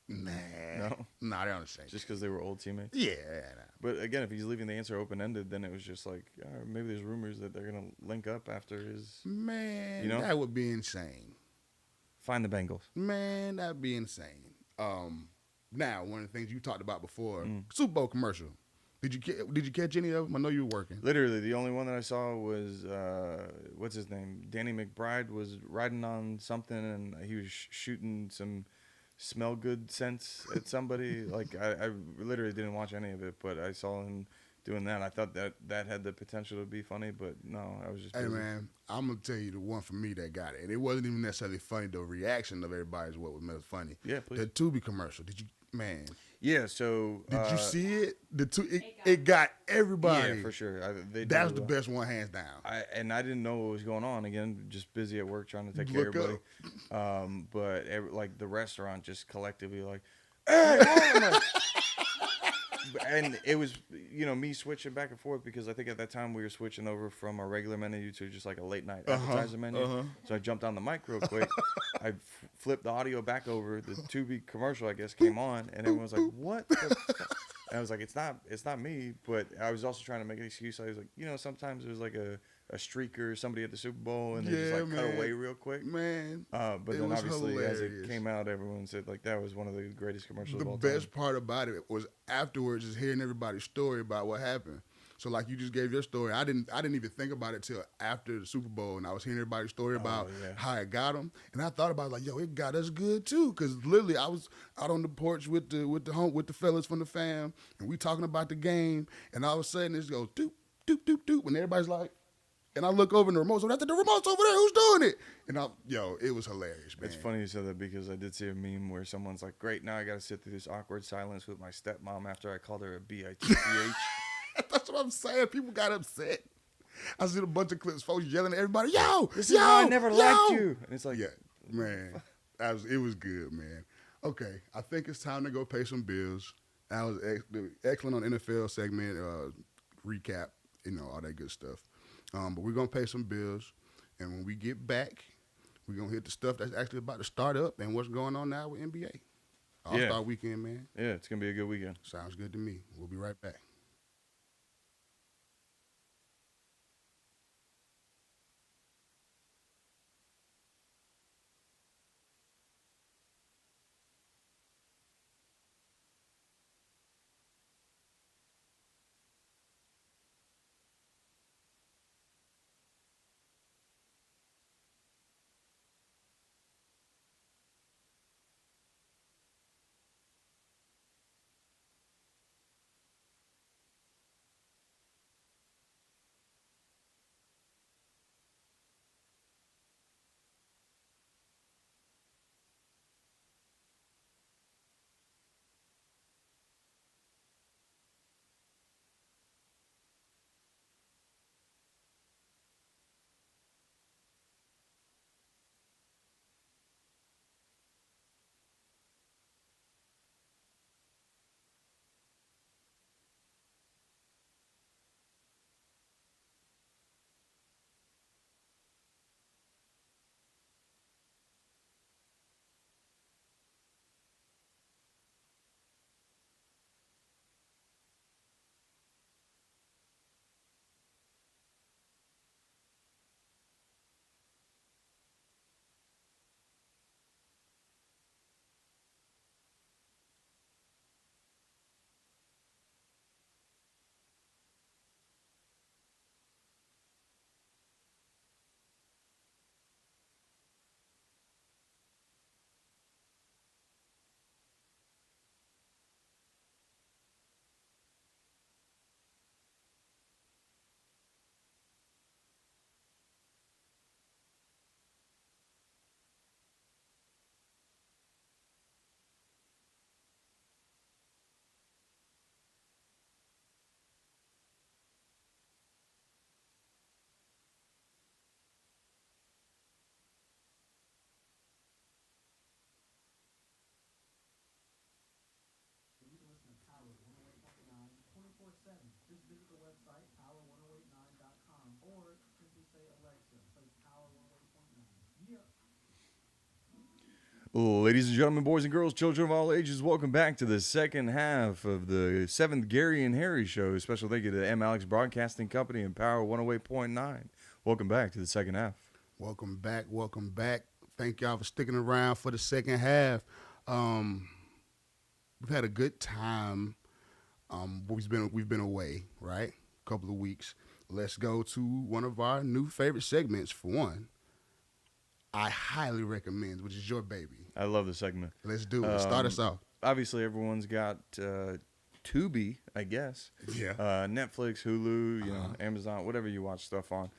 Nah, they're on the same. Just because they were old teammates. Yeah. Nah. But again, if he's leaving the answer open ended, then it was just like maybe there's rumors that they're gonna link up after his. Man, that would be insane. Find the Bengals. Man, that'd be insane. Now one of the things you talked about before, Super Bowl commercial. Did you catch any of them? I know you were working. Literally, the only one that I saw was what's his name? Danny McBride was riding on something, and he was shooting some smell good scents at somebody. Like I literally didn't watch any of it, but I saw him doing that. I thought that had the potential to be funny, but no, I was just busy. Hey man, I'm gonna tell you the one for me that got it, and it wasn't even necessarily funny. The reaction of everybody is what made it funny. Yeah, please. The Tubi commercial. Man, Yeah, so did you see it? It It got everybody. yeah, for sure. They That was did the well. best one, hands down. I didn't know what was going on. Again, just busy at work trying to take care of Look everybody. But like the restaurant just collectively like, hey, what? I'm like, and it was me switching back and forth because I think at that time we were switching over from our regular menu to just like a late night appetizer menu. So I jumped on the mic real quick. I flipped the audio back over. The Tubi commercial I guess came on, and everyone was like, "What?" The fuck? And I was like, "It's not me." But I was also trying to make an excuse. I was like, sometimes there's like a streaker, somebody at the Super Bowl, and they just like cut away real quick. Man, But it then was obviously as hilarious. it came out, everyone said like that was one of the greatest commercials The of all time. best part about it was afterwards just hearing everybody's story about what happened. So like you just gave your story. I didn't even think about it till after the Super Bowl, and I was hearing everybody's story about yeah. how it got them, and I thought about it like, yo, it got us good too, because literally I was out on the porch with the fellas from the fam, and we talking about the game, and all of a sudden it goes doop doop doop doop, and everybody's like. And I look over and the remote's over there. The remote's over there. Who's doing it? And it was hilarious, man. It's funny you said that because I did see a meme where someone's like, "Great, now I got to sit through this awkward silence with my stepmom after I called her a bitch." That's what I'm saying. People got upset. I seen a bunch of clips, folks yelling at everybody, "Yo, This yo, is why I never yo!" liked you. And it's like, Yeah, man, it was good, man. Okay, I think it's time to go pay some bills. That was excellent on NFL segment, recap, all that good stuff. But we're gonna pay some bills, and when we get back, we're gonna hit the stuff that's actually about to start up and what's going on now with NBA All-Star Weekend, man. yeah, it's gonna be a good weekend. Sounds good to me. We'll be right back. You can listen to Power 108.9 24/7. Just visit the website power1089.com or simply say, Alexa, play Power 108.9. Yeah. Ladies and gentlemen, boys and girls, children of all ages, welcome back to the second half of the 7th Gary and Harry Show. Special thank you to M. Alex Broadcasting Company and Power 108.9. Welcome back to the second half. Welcome back. Welcome back. Thank y'all for sticking around for the second half. We've had a good time. We've been away, right? A couple of weeks. Let's go to one of our new favorite segments. For one, I highly recommend, which is your baby. I love the segment. Let's do it. Start us off. Obviously, everyone's got Tubi, I guess. Yeah. Netflix, Hulu, Amazon, whatever you watch stuff on.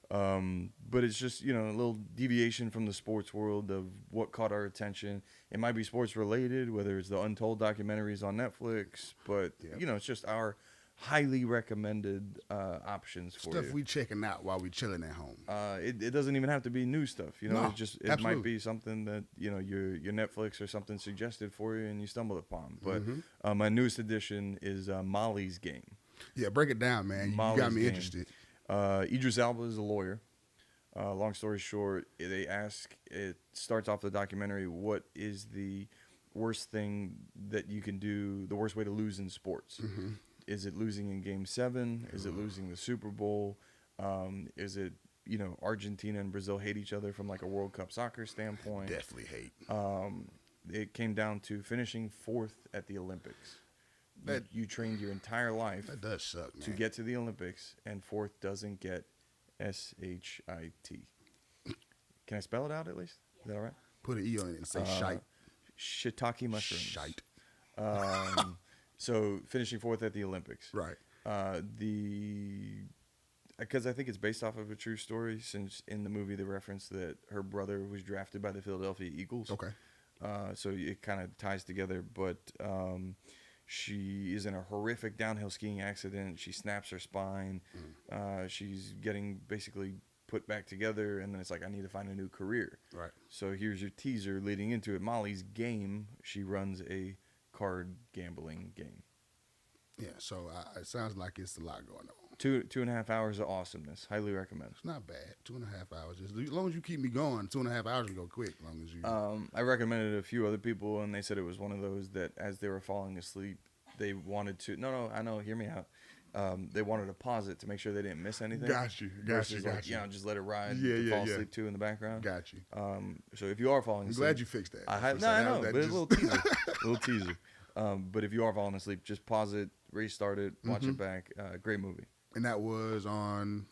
But it's just, a little deviation from the sports world of what caught our attention. It might be sports related, whether it's the Untold documentaries on Netflix, but Yep. it's just our highly recommended options for Stuff you. we checking out while we chilling at home. It doesn't even have to be new stuff, No, it absolutely. might be something that your Netflix or something suggested for you and you stumbled upon. But my newest addition is Molly's Game. Yeah, break it down, man. You got Molly's me Game. interested. Idris Elba is a lawyer. Long story short, it starts off the documentary, what is the worst thing that you can do, the worst way to lose in sports? Is it losing in Game 7? Is it losing the Super Bowl? Is it, Argentina and Brazil hate each other from like a World Cup soccer standpoint? Definitely hate. It came down to finishing 4th at the Olympics. You trained your entire life That does suck, man. to get to the Olympics, and 4th doesn't get SHIT. Can I spell it out at least? Is that all right? Put an E on it and say shite. Shiitake mushrooms. Shite. So finishing 4th at the Olympics. Right. Because I think it's based off of a true story, since in the movie they reference that her brother was drafted by the Philadelphia Eagles. Okay. So it kind of ties together, but she is in a horrific downhill skiing accident. She snaps her spine. She's getting basically put back together, and then it's like, I need to find a new career. Right. So here's your teaser leading into it. Molly's Game. She runs a card gambling game. Yeah, so it sounds like it's a lot going on. 2.5 hours of awesomeness. Highly recommend. It's not bad. 2.5 hours. As long as you keep me going, 2.5 hours will go quick. As long as you. I recommended it to a few other people, and they said it was one of those that as they were falling asleep, they wanted to. No, I know. Hear me out. They wanted to pause it to make sure they didn't miss anything. Got you. Versus just let it ride. Yeah, to fall yeah. asleep too in the background. Got you. So if you are falling I'm asleep, glad you fixed that. I For a know, second, but it's a little teaser. little teaser. But if you are falling asleep, just pause it, restart it, watch it back. Great movie. And that was on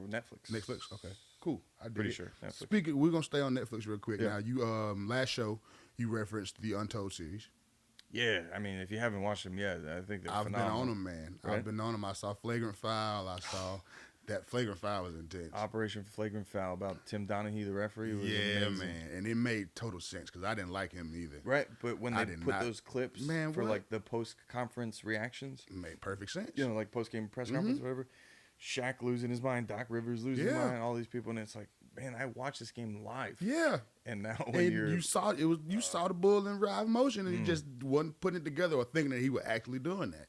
Netflix. Netflix. Okay, cool. I dig Pretty it. sure. Netflix. Speaking, we're gonna stay on Netflix real quick. Yeah. Now, you last show you referenced the Untold series. Yeah, I mean, if you haven't watched them yet, I think they're I've phenomenal. been on them, man. Right? I've been on them. I saw Flagrant Foul. I saw that Flagrant Foul was intense. Operation Flagrant Foul about Tim Donaghy, the referee. Was Yeah, amazing. man, and it made total sense because I didn't like him either. Right, but when I they did put not- those clips Man, for what? like the post-conference reactions, It made perfect sense. like post-game press conference, or whatever, Shaq losing his mind, Doc Rivers losing his Yeah. mind, all these people, and it's like, man, I watched this game live. Yeah, And now when and you're you saw the bull in live motion, and he just wasn't putting it together or thinking that he was actually doing that.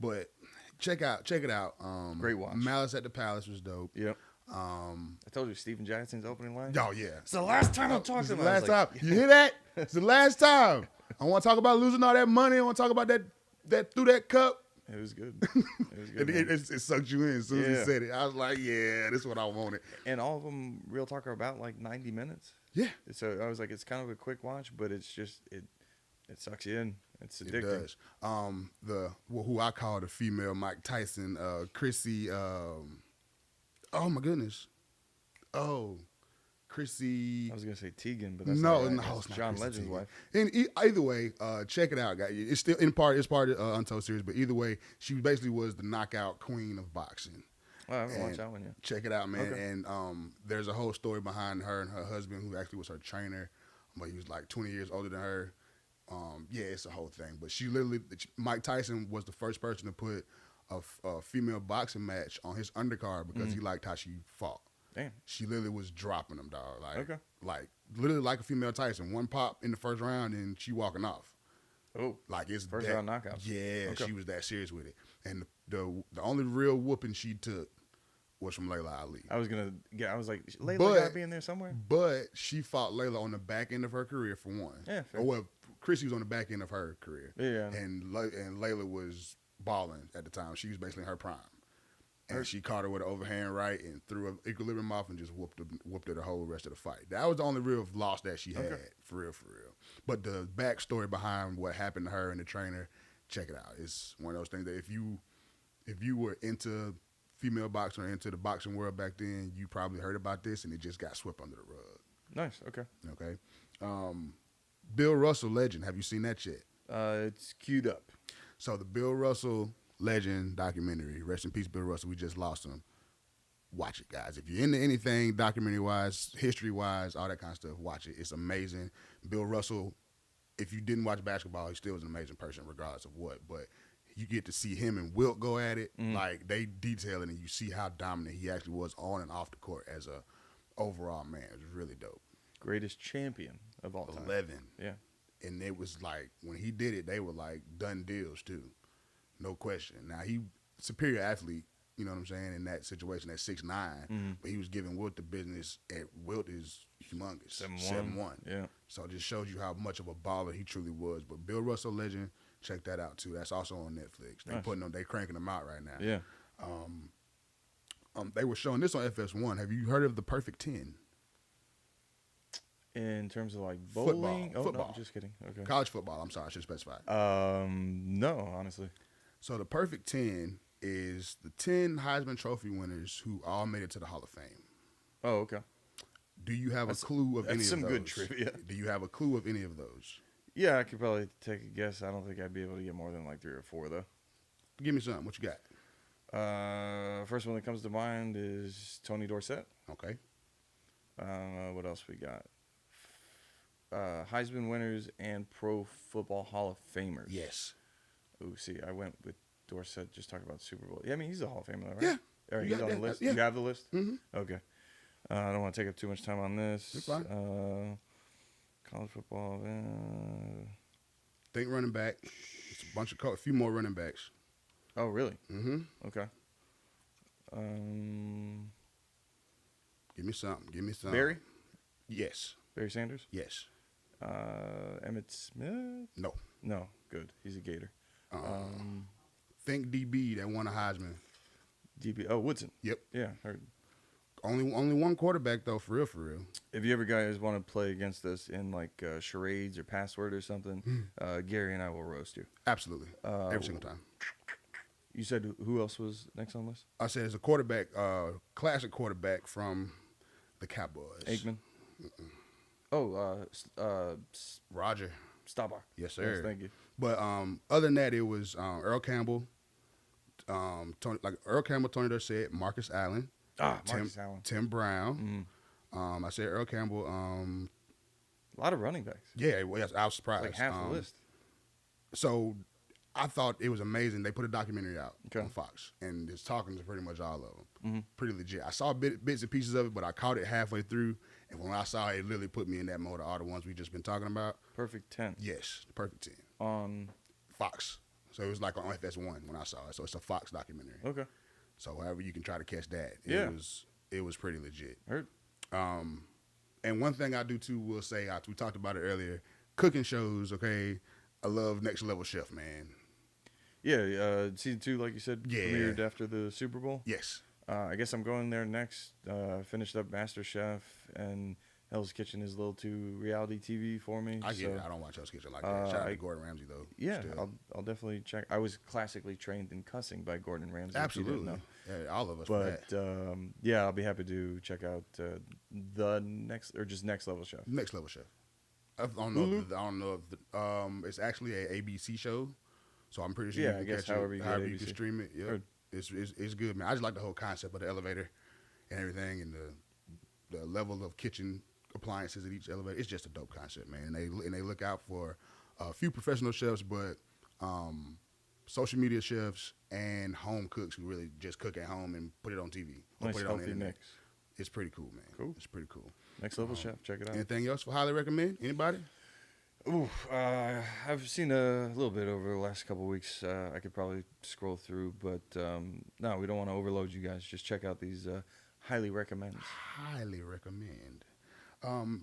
But check it out. Great watch. Malice at the Palace was dope. Yep. I told you Steven Jackson's opening line. Oh yeah, It's the last time I'm It's talking the about last it. I was time. like, You hear that? It's the last time. I want to talk about losing all that money. I want to talk about that through that cup. It was good. It was good. And man. it sucked you in as soon as Yeah. he said it. I was like, yeah, this is what I wanted. And all of them, Real Talk, are about like 90 minutes. Yeah, So I was like, it's kind of a quick watch, but it's just it sucks you in. It's it addicting. does. Who I call the female Mike Tyson, Chrissy. Oh my goodness. Oh, Chrissy. I was gonna say Tegan, but that's No, not right. no, It's it's not John Chrissy Legend's Teigen. wife. And either way, check it out, guys. It's still it's part of Untold series, but either way, she basically was the knockout queen of boxing. Oh, I haven't And watched that one yet. Check it out, man. Okay. And there's a whole story behind her and her husband, who actually was her trainer, but he was like 20 years older than her. Yeah, it's a whole thing. But she literally, Mike Tyson was the first person to put a female boxing match on his undercard because he liked how she fought. Damn. She literally was dropping them, dog. Okay. Literally like a female Tyson. One pop in the first round and she walking off. Oh, Like it's First that- round knockouts. Yeah, Okay. she was that serious with it. And the only real whooping she took was from Layla Ali. I was gonna get. I was like, Layla But- gotta be in there somewhere. But she fought Layla on the back end of her career for one. Yeah, fair. Or well, Chrissy was on the back end of her career. Yeah. And Layla was balling at the time. She was basically in her prime. And she caught her with an overhand right and threw an equilibrium off and just whooped her the whole rest of the fight. That was the only real loss that she had, for real. But the backstory behind what happened to her and the trainer, check it out. It's one of those things that if you were into female boxing or into the boxing world back then, you probably heard about this and it just got swept under the rug. Nice. Okay. Okay. Bill Russell legend. Have you seen that yet? It's queued up. So the Bill Russell legend documentary. Rest in peace, Bill Russell. We just lost him. watch it, guys. If you're into anything, documentary-wise, history-wise, all that kind of stuff, watch it. It's amazing. Bill Russell, if you didn't watch basketball, he still is an amazing person regardless of what. But you get to see him and Wilt go at it. Like, they detail it, and you see how dominant he actually was on and off the court as a overall man. It was really dope. Greatest champion of all time. 11. Yeah. And it was like, when he did it, they were like done deals too. No question. Now, he superior athlete, you know what I'm saying, in that situation at 6'9", but he was giving Wilt the business, and Wilt is humongous. 7'1". Yeah. So it just shows you how much of a baller he truly was. But Bill Russell legend, check that out too. That's also on Netflix. They cranking them out right now. Yeah. They were showing this on FS1. Have you heard of The Perfect 10? In terms of like bowling? Football. No, just kidding. Okay. College football. I'm sorry, I should specify. No, honestly. So The Perfect 10 is the 10 Heisman Trophy winners who all made it to the Hall of Fame. Oh, okay. Do you have a clue of any of those? That's some good trivia. Do you have a clue of any of those? Yeah, I could probably take a guess. I don't think I'd be able to get more than like 3 or 4 though. Give me some. What you got? First one that comes to mind is Tony Dorsett. Okay. What else we got? Heisman winners and Pro Football Hall of Famers. Yes. Ooh, see, I went with Dorsett just talking about Super Bowl. Yeah, I mean, he's a Hall of Famer, right? Yeah. All right, You he's got on the that. list. Yeah. You have the list? Mm-hmm. Okay. I don't want to take up too much time on this. You're fine. College football. Think running back. It's a few more running backs. Oh, really? Mm-hmm. Okay. Give me something. Barry? Yes. Barry Sanders? Yes. Emmett Smith? No. No. Good. He's a Gator. Think DB that won a Heisman. DB. Oh, Woodson. Yep. Yeah. Heard. Only one quarterback though, for real. If you ever guys want to play against us in like charades or password or something, Gary and I will roast you. Absolutely. Every single time. You said who else was next on the list? I said it's a quarterback, classic quarterback from the Cowboys. Aikman. Oh, Roger. Staubach. Yes, sir. Yes, thank you. But other than that, it was Earl Campbell, Earl Campbell, Tony Dorsett, Marcus Allen, Marcus Allen. Tim Brown. I said Earl Campbell. A lot of running backs. Yeah, well, yes, I was surprised. Like half the list. So I thought it was amazing. They put a documentary out Okay. on Fox, and it's talking to pretty much all of them. Pretty legit. I saw bits and pieces of it, but I caught it halfway through, and when I saw it, it literally put me in that mode of all the ones we just been talking about. Perfect 10. Yes, the Perfect 10. On. Fox. So it was like on FS1 when I saw it. So it's a Fox documentary. Okay. So however you can try to catch that. Yeah. It was pretty legit. Heard. And one thing I do too, will say, we talked about it earlier, cooking shows, okay? I love Next Level Chef, man. Yeah, season 2, like you said, Yeah. premiered after the Super Bowl. Yes. I guess I'm going there next. Finished up MasterChef, and Hell's Kitchen is a little too reality TV for me. I get it. I don't watch Hell's Kitchen like that. Shout out to Gordon Ramsay, though. Yeah, Still. I'll definitely check. I was classically trained in cussing by Gordon Ramsay. if you didn't Absolutely. know. Yeah, all of us for But that. yeah, I'll be happy to check out the next or just Next Level Chef. Next Level Chef. I don't know if it's actually a ABC show, so I'm pretty sure Yeah, you I can guess catch however it, you however get you can ABC. stream it. Yeah, Heard. it's good, man. I just like the whole concept of the elevator and everything, and the level of kitchen appliances at each elevator. It's just a dope concept, man. And they look out for a few professional chefs, but social media chefs and home cooks who really just cook at home and put it on TV or Nice put it on the healthy internet. mix. It's pretty cool, man. Cool. It's pretty cool. Next Level Chef, check it out. Anything else for highly recommend? Anybody? Ooh, I've seen a little bit over the last couple of weeks. I could probably scroll through, but no, we don't want to overload you guys. Just check out these highly recommends. Highly recommend.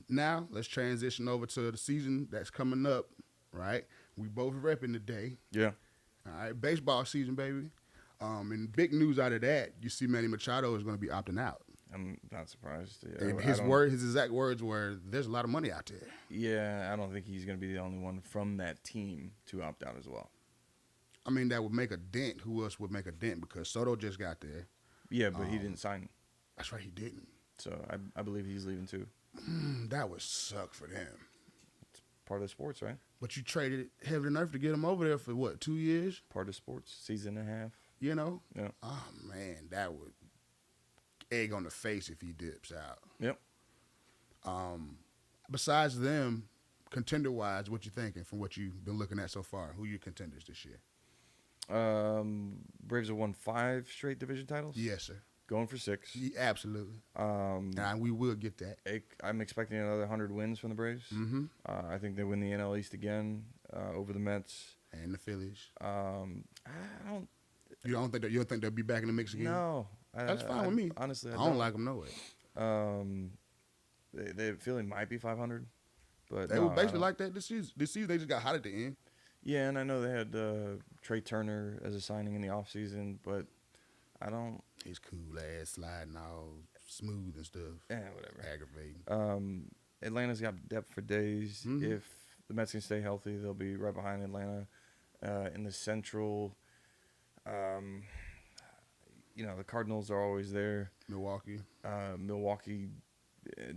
Now let's transition over to the season that's coming up. Right, we both repping today. Yeah. All right, baseball season, baby. And big news out of that, you see, Manny Machado is going to be opting out. I'm not surprised. Yeah, And I his don't- exact words were, "There's a lot of money out there." Yeah, I don't think he's going to be the only one from that team to opt out as well. I mean, that would make a dent. Who else would make a dent? Because Soto just got there. Yeah, but he didn't sign, That's right, he didn't. so I believe he's leaving too. That would suck for them. Part of sports, right? But you traded heaven and earth to get him over there for what, 2 years? Part of sports, season and a half. You know? Yeah. Oh man, that would. egg on the face if he dips out. Yep. Besides them, contender-wise, what you thinking from what you've been looking at so far? Who your contenders this year? Braves have won 5 straight division titles. Yes, sir. Going for 6. Absolutely. And we will get that. I'm expecting another 100 wins from the Braves. Mm-hmm. I think they win the NL East again over the Mets. And the Phillies. I don't. You don't think they'll be back in the mix again? No, That's fine with me. Honestly, I don't like them no way. They Philly might be 500, but They no, were I basically don't- like that this season. This season they just got hot at the end. Yeah, and I know they had Trey Turner as a signing in the offseason, but I don't. His cool ass sliding all smooth and stuff. Whatever. Aggravating. Atlanta's got depth for days. Mhm. If the Mets can stay healthy, they'll be right behind Atlanta. In the Central, the Cardinals are always there. Milwaukee. Milwaukee,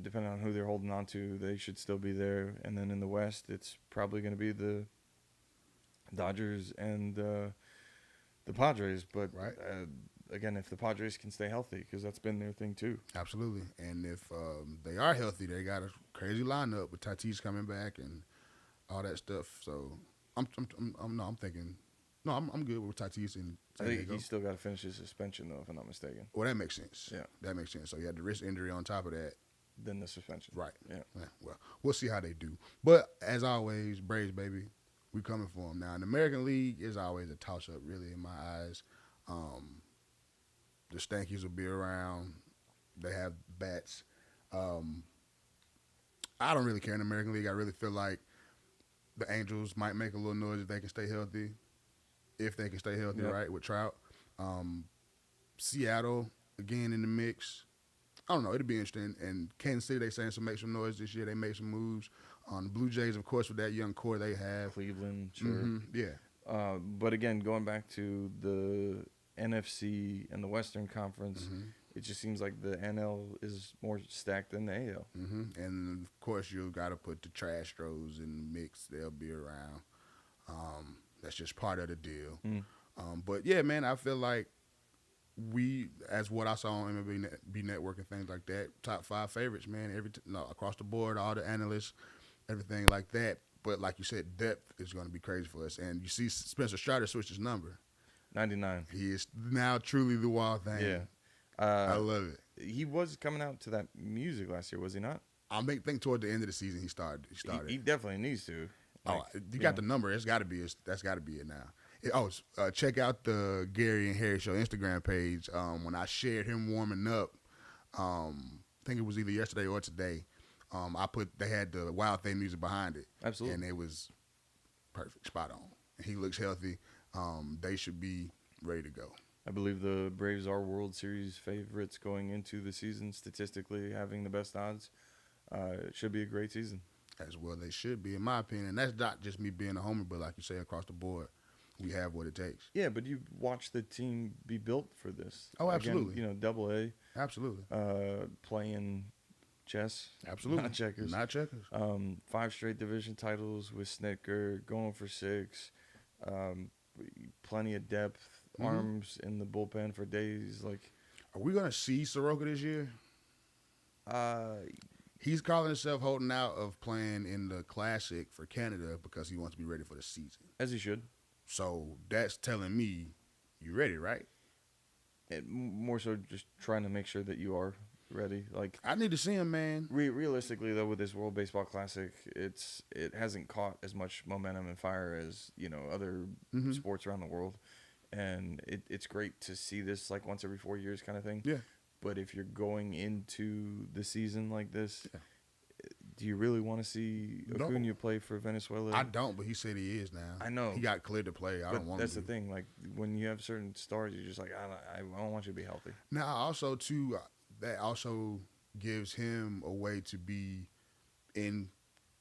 depending on who they're holding on to, they should still be there. And then in the West, it's probably going to be the Dodgers and the Padres. But Right. Again, if the Padres can stay healthy, because that's been their thing too. Absolutely. And if they are healthy, they got a crazy lineup with Tatis coming back and all that stuff. So I'm thinking, I'm good with Tatis and I San think Diego. he's still got to finish his suspension, though, if I'm not mistaken. Well, that makes sense. Yeah. That makes sense. So he had the wrist injury on top of that. Then the suspension. Right. Yeah. Well, we'll see how they do. But as always, Braves, baby, we coming for them. Now, in the American League is always a toss-up, really, in my eyes. The Stankies will be around. They have bats. I don't really care in the American League. I really feel like the Angels might make a little noise if they can stay healthy. If they can stay healthy, Yep. right, with Trout. Seattle, again, in the mix. I don't know. It'll be interesting. And Kansas City, they saying some make some noise this year. They made some moves. The Blue Jays, of course, with that young core they have. Cleveland, sure. Mhm, yeah. But again, going back to the NFC and the Western Conference, it just seems like the NL is more stacked than the AL. And, of course, you got to put the Astros in the mix. They'll be around. That's just part of the deal. But, yeah, man, I feel like as what I saw on MLB Network and things like that, top 5 favorites, man, across the board, all the analysts, everything like that. But like you said, depth is going to be crazy for us. And you see Spencer Strider switch his number. 99. He is now truly the wild thing. Yeah. I love it. He was coming out to that music last year, was he not? I think toward the end of the season he started. He definitely needs to. You got the number. It's got to be. That's got to be it now. Check out the Gary and Harry Show Instagram page. When I shared him warming up, I think it was either yesterday or today. They had the Wild Thing music behind it. Absolutely. And it was perfect, spot on. And he looks healthy. They should be ready to go. I believe the Braves are World Series favorites going into the season, statistically having the best odds. It should be a great season. As well they should be, in my opinion. And that's not just me being a homer, but like you say, across the board, we have what it takes. Yeah, but you've watched the team be built for this. Oh, absolutely. Again, Double-A, Absolutely. playing chess. Absolutely. Not checkers. Not checkers. 5 straight division titles with Snicker, going for 6. Plenty of depth, arms in the bullpen for days. Are we going to see Soroka this year? He's calling himself holding out of playing in the Classic for Canada because he wants to be ready for the season. As he should. So that's telling me you ready, right? More so just trying to make sure that you are ready. I need to see him, man. Realistically, though, with this World Baseball Classic, it hasn't caught as much momentum and fire as other sports around the world, and it's great to see this once every 4 years kind of thing. Yeah. But if you're going into the season like this, do you really want to see Acuna play for Venezuela? I don't, but he said he is now. I know. He got cleared to play. I don't want that's him the thing. When you have certain stars, you're just I don't want you to be healthy. Now, also, too, that also gives him a way to be in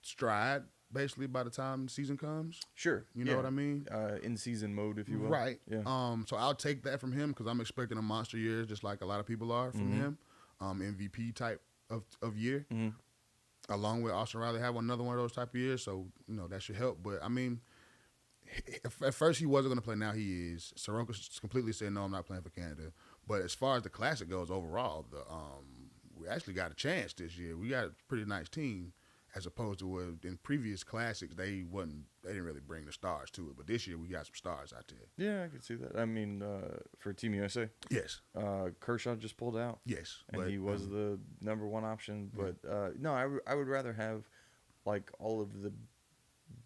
stride, basically, by the time the season comes. Sure. You know what I mean? In season mode, if you will. Right. Yeah. So I'll take that from him because I'm expecting a monster year, just like a lot of people are from him. MVP type of year. Along with Austin Riley, have another one of those type of years. So, that should help. But, I mean, at first he wasn't going to play. Now he is. Soroka completely said, no, I'm not playing for Canada. But as far as the classic goes overall, we actually got a chance this year. We got a pretty nice team, as opposed to what in previous classics they didn't really bring the stars to it. But this year we got some stars out there. Yeah, I could see that. I mean, for Team USA, Yes, Kershaw just pulled out, yes, and he was the number one option. But no, I would rather have like all of the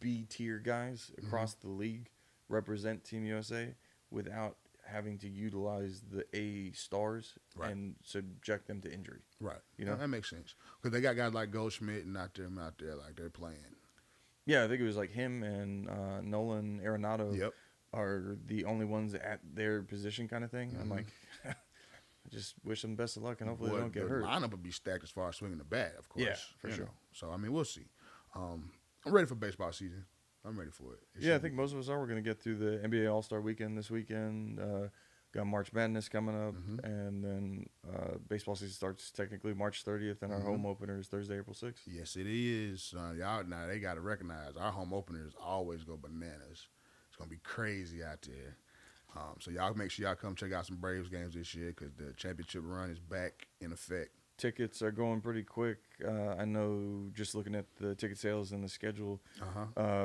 B tier guys across the league represent Team USA without having to utilize the A stars Right. and subject them to injury. right. You know? That makes sense because they got guys like Goldschmidt and out there like they're playing. Yeah, I think it was like him and Nolan Arenado Yep. are the only ones at their position kind of thing. I'm like, I just wish them best of luck and hopefully they don't get the hurt. lineup will be stacked as far as swinging the bat, of course. Yeah, for you sure. know. So I mean, we'll see. I'm ready for baseball season. I'm ready for it. Yeah, I think most of us are. We're going to get through the NBA All-Star Weekend this weekend. Got March Madness coming up, and then baseball season starts technically March 30th, and our home opener is Thursday, April 6th. Yes, it is. Y'all now they got to recognize our home openers always go bananas. It's gonna be crazy out there. So y'all make sure y'all come check out some Braves games this year because the championship run is back in effect. Tickets are going pretty quick. I know just looking at the ticket sales and the schedule,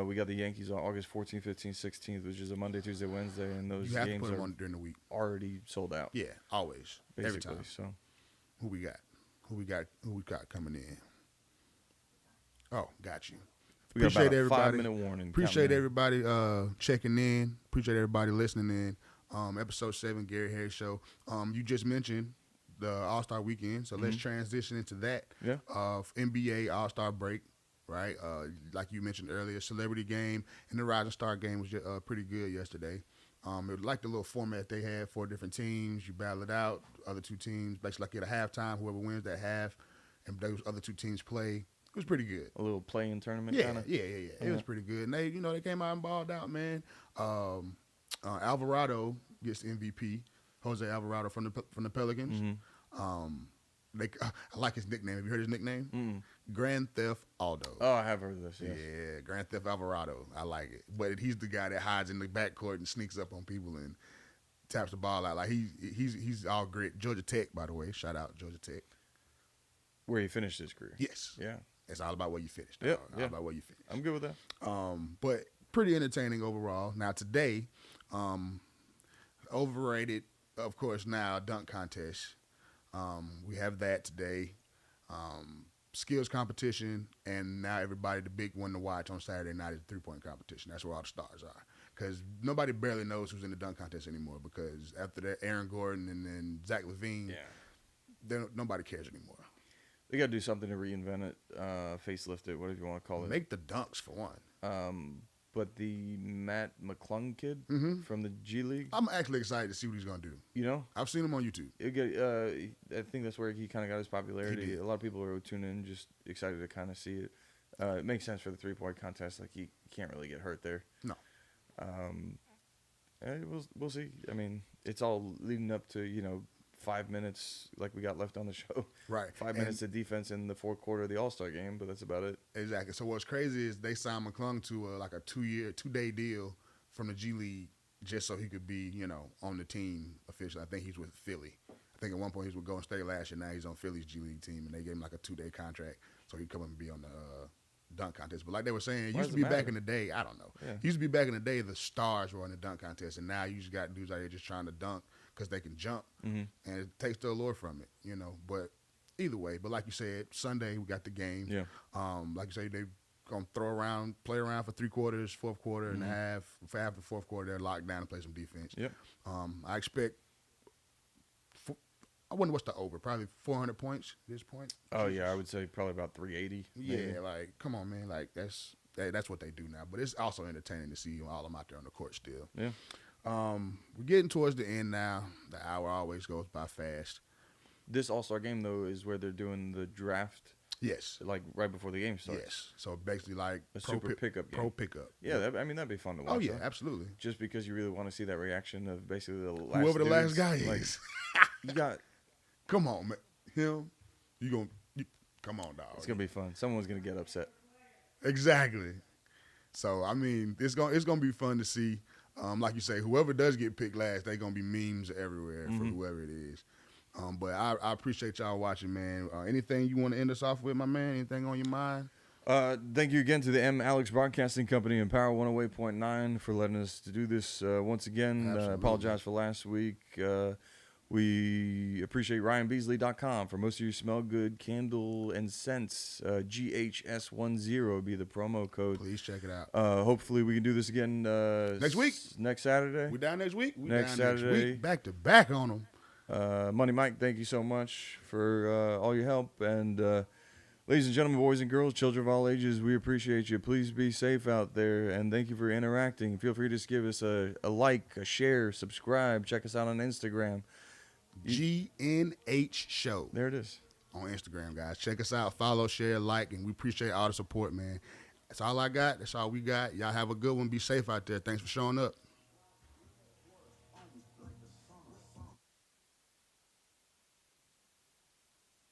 we got the Yankees on August 14th, 15th, 16th, which is a Monday, Tuesday, Wednesday, and those You have to games put them are on during the week. already sold out. Yeah, always, every basically. time. So Who we got? Who we got coming in? Oh, got you. we got Appreciate about a everybody. 5-minute warning. Appreciate Count 'em everybody checking in. Appreciate everybody listening in. Episode 7, Gary Harris Show. You just mentioned the All-Star Weekend, so let's transition into that. Yeah. NBA All-Star break, right? Like you mentioned earlier, Celebrity Game and the Rising Star Game was pretty good yesterday. It was like the little format they had, 4 different teams. You battle it out. Other 2 teams, basically like at a halftime, whoever wins that half, and those other 2 teams play. It was pretty good. A little play-in tournament Yeah, kind of. yeah. It was pretty good. And they came out and balled out, man. Alvarado gets the MVP. Jose Alvarado from the Pelicans. I like his nickname. Have you heard his nickname? Grand Theft Aldo. Oh, I have heard of this. Yes. Yeah, Grand Theft Alvarado. I like it. But he's the guy that hides in the backcourt and sneaks up on people and taps the ball out. Like he's all great. Georgia Tech, by the way. Shout out Georgia Tech. Where he finished his career. Yes. Yeah. It's all about where you finish. Yep, All yeah. about where you finish. I'm good with that. But pretty entertaining overall. Now today, overrated, of course. Now dunk contest. We have that today. Skills competition, and now everybody, the big one to watch on Saturday night is the 3-point competition. That's where all the stars are. Because nobody barely knows who's in the dunk contest anymore. Because after that, Aaron Gordon and then Zach LaVine, nobody cares anymore. They got to do something to reinvent it, facelift it, whatever you want to call it. Make the dunks for one. But the Matt McClung kid from the G League, I'm actually excited to see what he's gonna do. you know, I've seen him on YouTube. I think that's where he kind of got his popularity. did. A lot of people are tuning in, just excited to kind of see it. It makes sense for the 3-point contest. Like, he can't really get hurt there. No. We'll see. I mean, it's all leading up to, 5 minutes like we got left on the show. Right. 5 minutes of defense in the fourth quarter of the All-Star game, but that's about it. Exactly. So what's crazy is they signed McClung to like a 2-day deal from the G League just so he could be, on the team officially. I think he's with Philly. I think at one point he was with Golden State last year. Now he's on Philly's G League team, and they gave him like a 2-day contract so he could come and be on the dunk contest. But like they were saying, it Why used to does be it back matter? in the day. I don't know. Yeah. It used to be back in the day the stars were on the dunk contest, and now you just got dudes out here just trying to dunk because they can jump, and it takes the allure from it, But either way, but like you said, Sunday we got the game. Yeah. Like you say, they gonna play around for 3 quarters, fourth quarter, and a half. For after the fourth quarter, they're locked down and play some defense. Yep. I expect. I wonder what's the over? Probably 400 points at this point. Oh, yeah, I would say probably about 380. maybe. Yeah, like come on, man. Like that's what they do now. But it's also entertaining to see all of them out there on the court still. Yeah. We're getting towards the end now. The hour always goes by fast. This All-Star game, though, is where they're doing the draft, Yes. like, right before the game starts. Yes. So basically, like A super pickup game. pro pickup. Yeah, that'd be fun to watch. Oh yeah, though. absolutely. Just because you really want to see that reaction of basically the last Whoever the last dudes. guy Like, is. you got, Come on, man. Him. Come on, dog. it's going to be fun. Someone's going to get upset. Exactly. So I mean, it's gonna be fun to see. Like you say, whoever does get picked last, they gonna be memes everywhere for whoever it is. But I appreciate y'all watching, man. Anything you want to end us off with, my man? Anything on your mind? Thank you again to the M. Alex Broadcasting Company and Power 108.9 for letting us to do this once again. Absolutely. Apologize for last week. We appreciate RyanBeasley.com for most of your smell good candle and scents. GHS10 would be the promo code. Please check it out. Hopefully we can do this again Next week. Next Saturday. We down next week? We Next down Saturday. Next week. Back to back on them. Money Mike, thank you so much for all your help. And ladies and gentlemen, boys and girls, children of all ages, we appreciate you. Please be safe out there, and thank you for interacting. Feel free to just give us a like, a share, subscribe. Check us out on Instagram. GNH Show There it is. on Instagram, guys. Check us out. Follow, share, like, and we appreciate all the support, man. That's all I got. That's all we got. Y'all have a good one. Be safe out there. Thanks for showing up.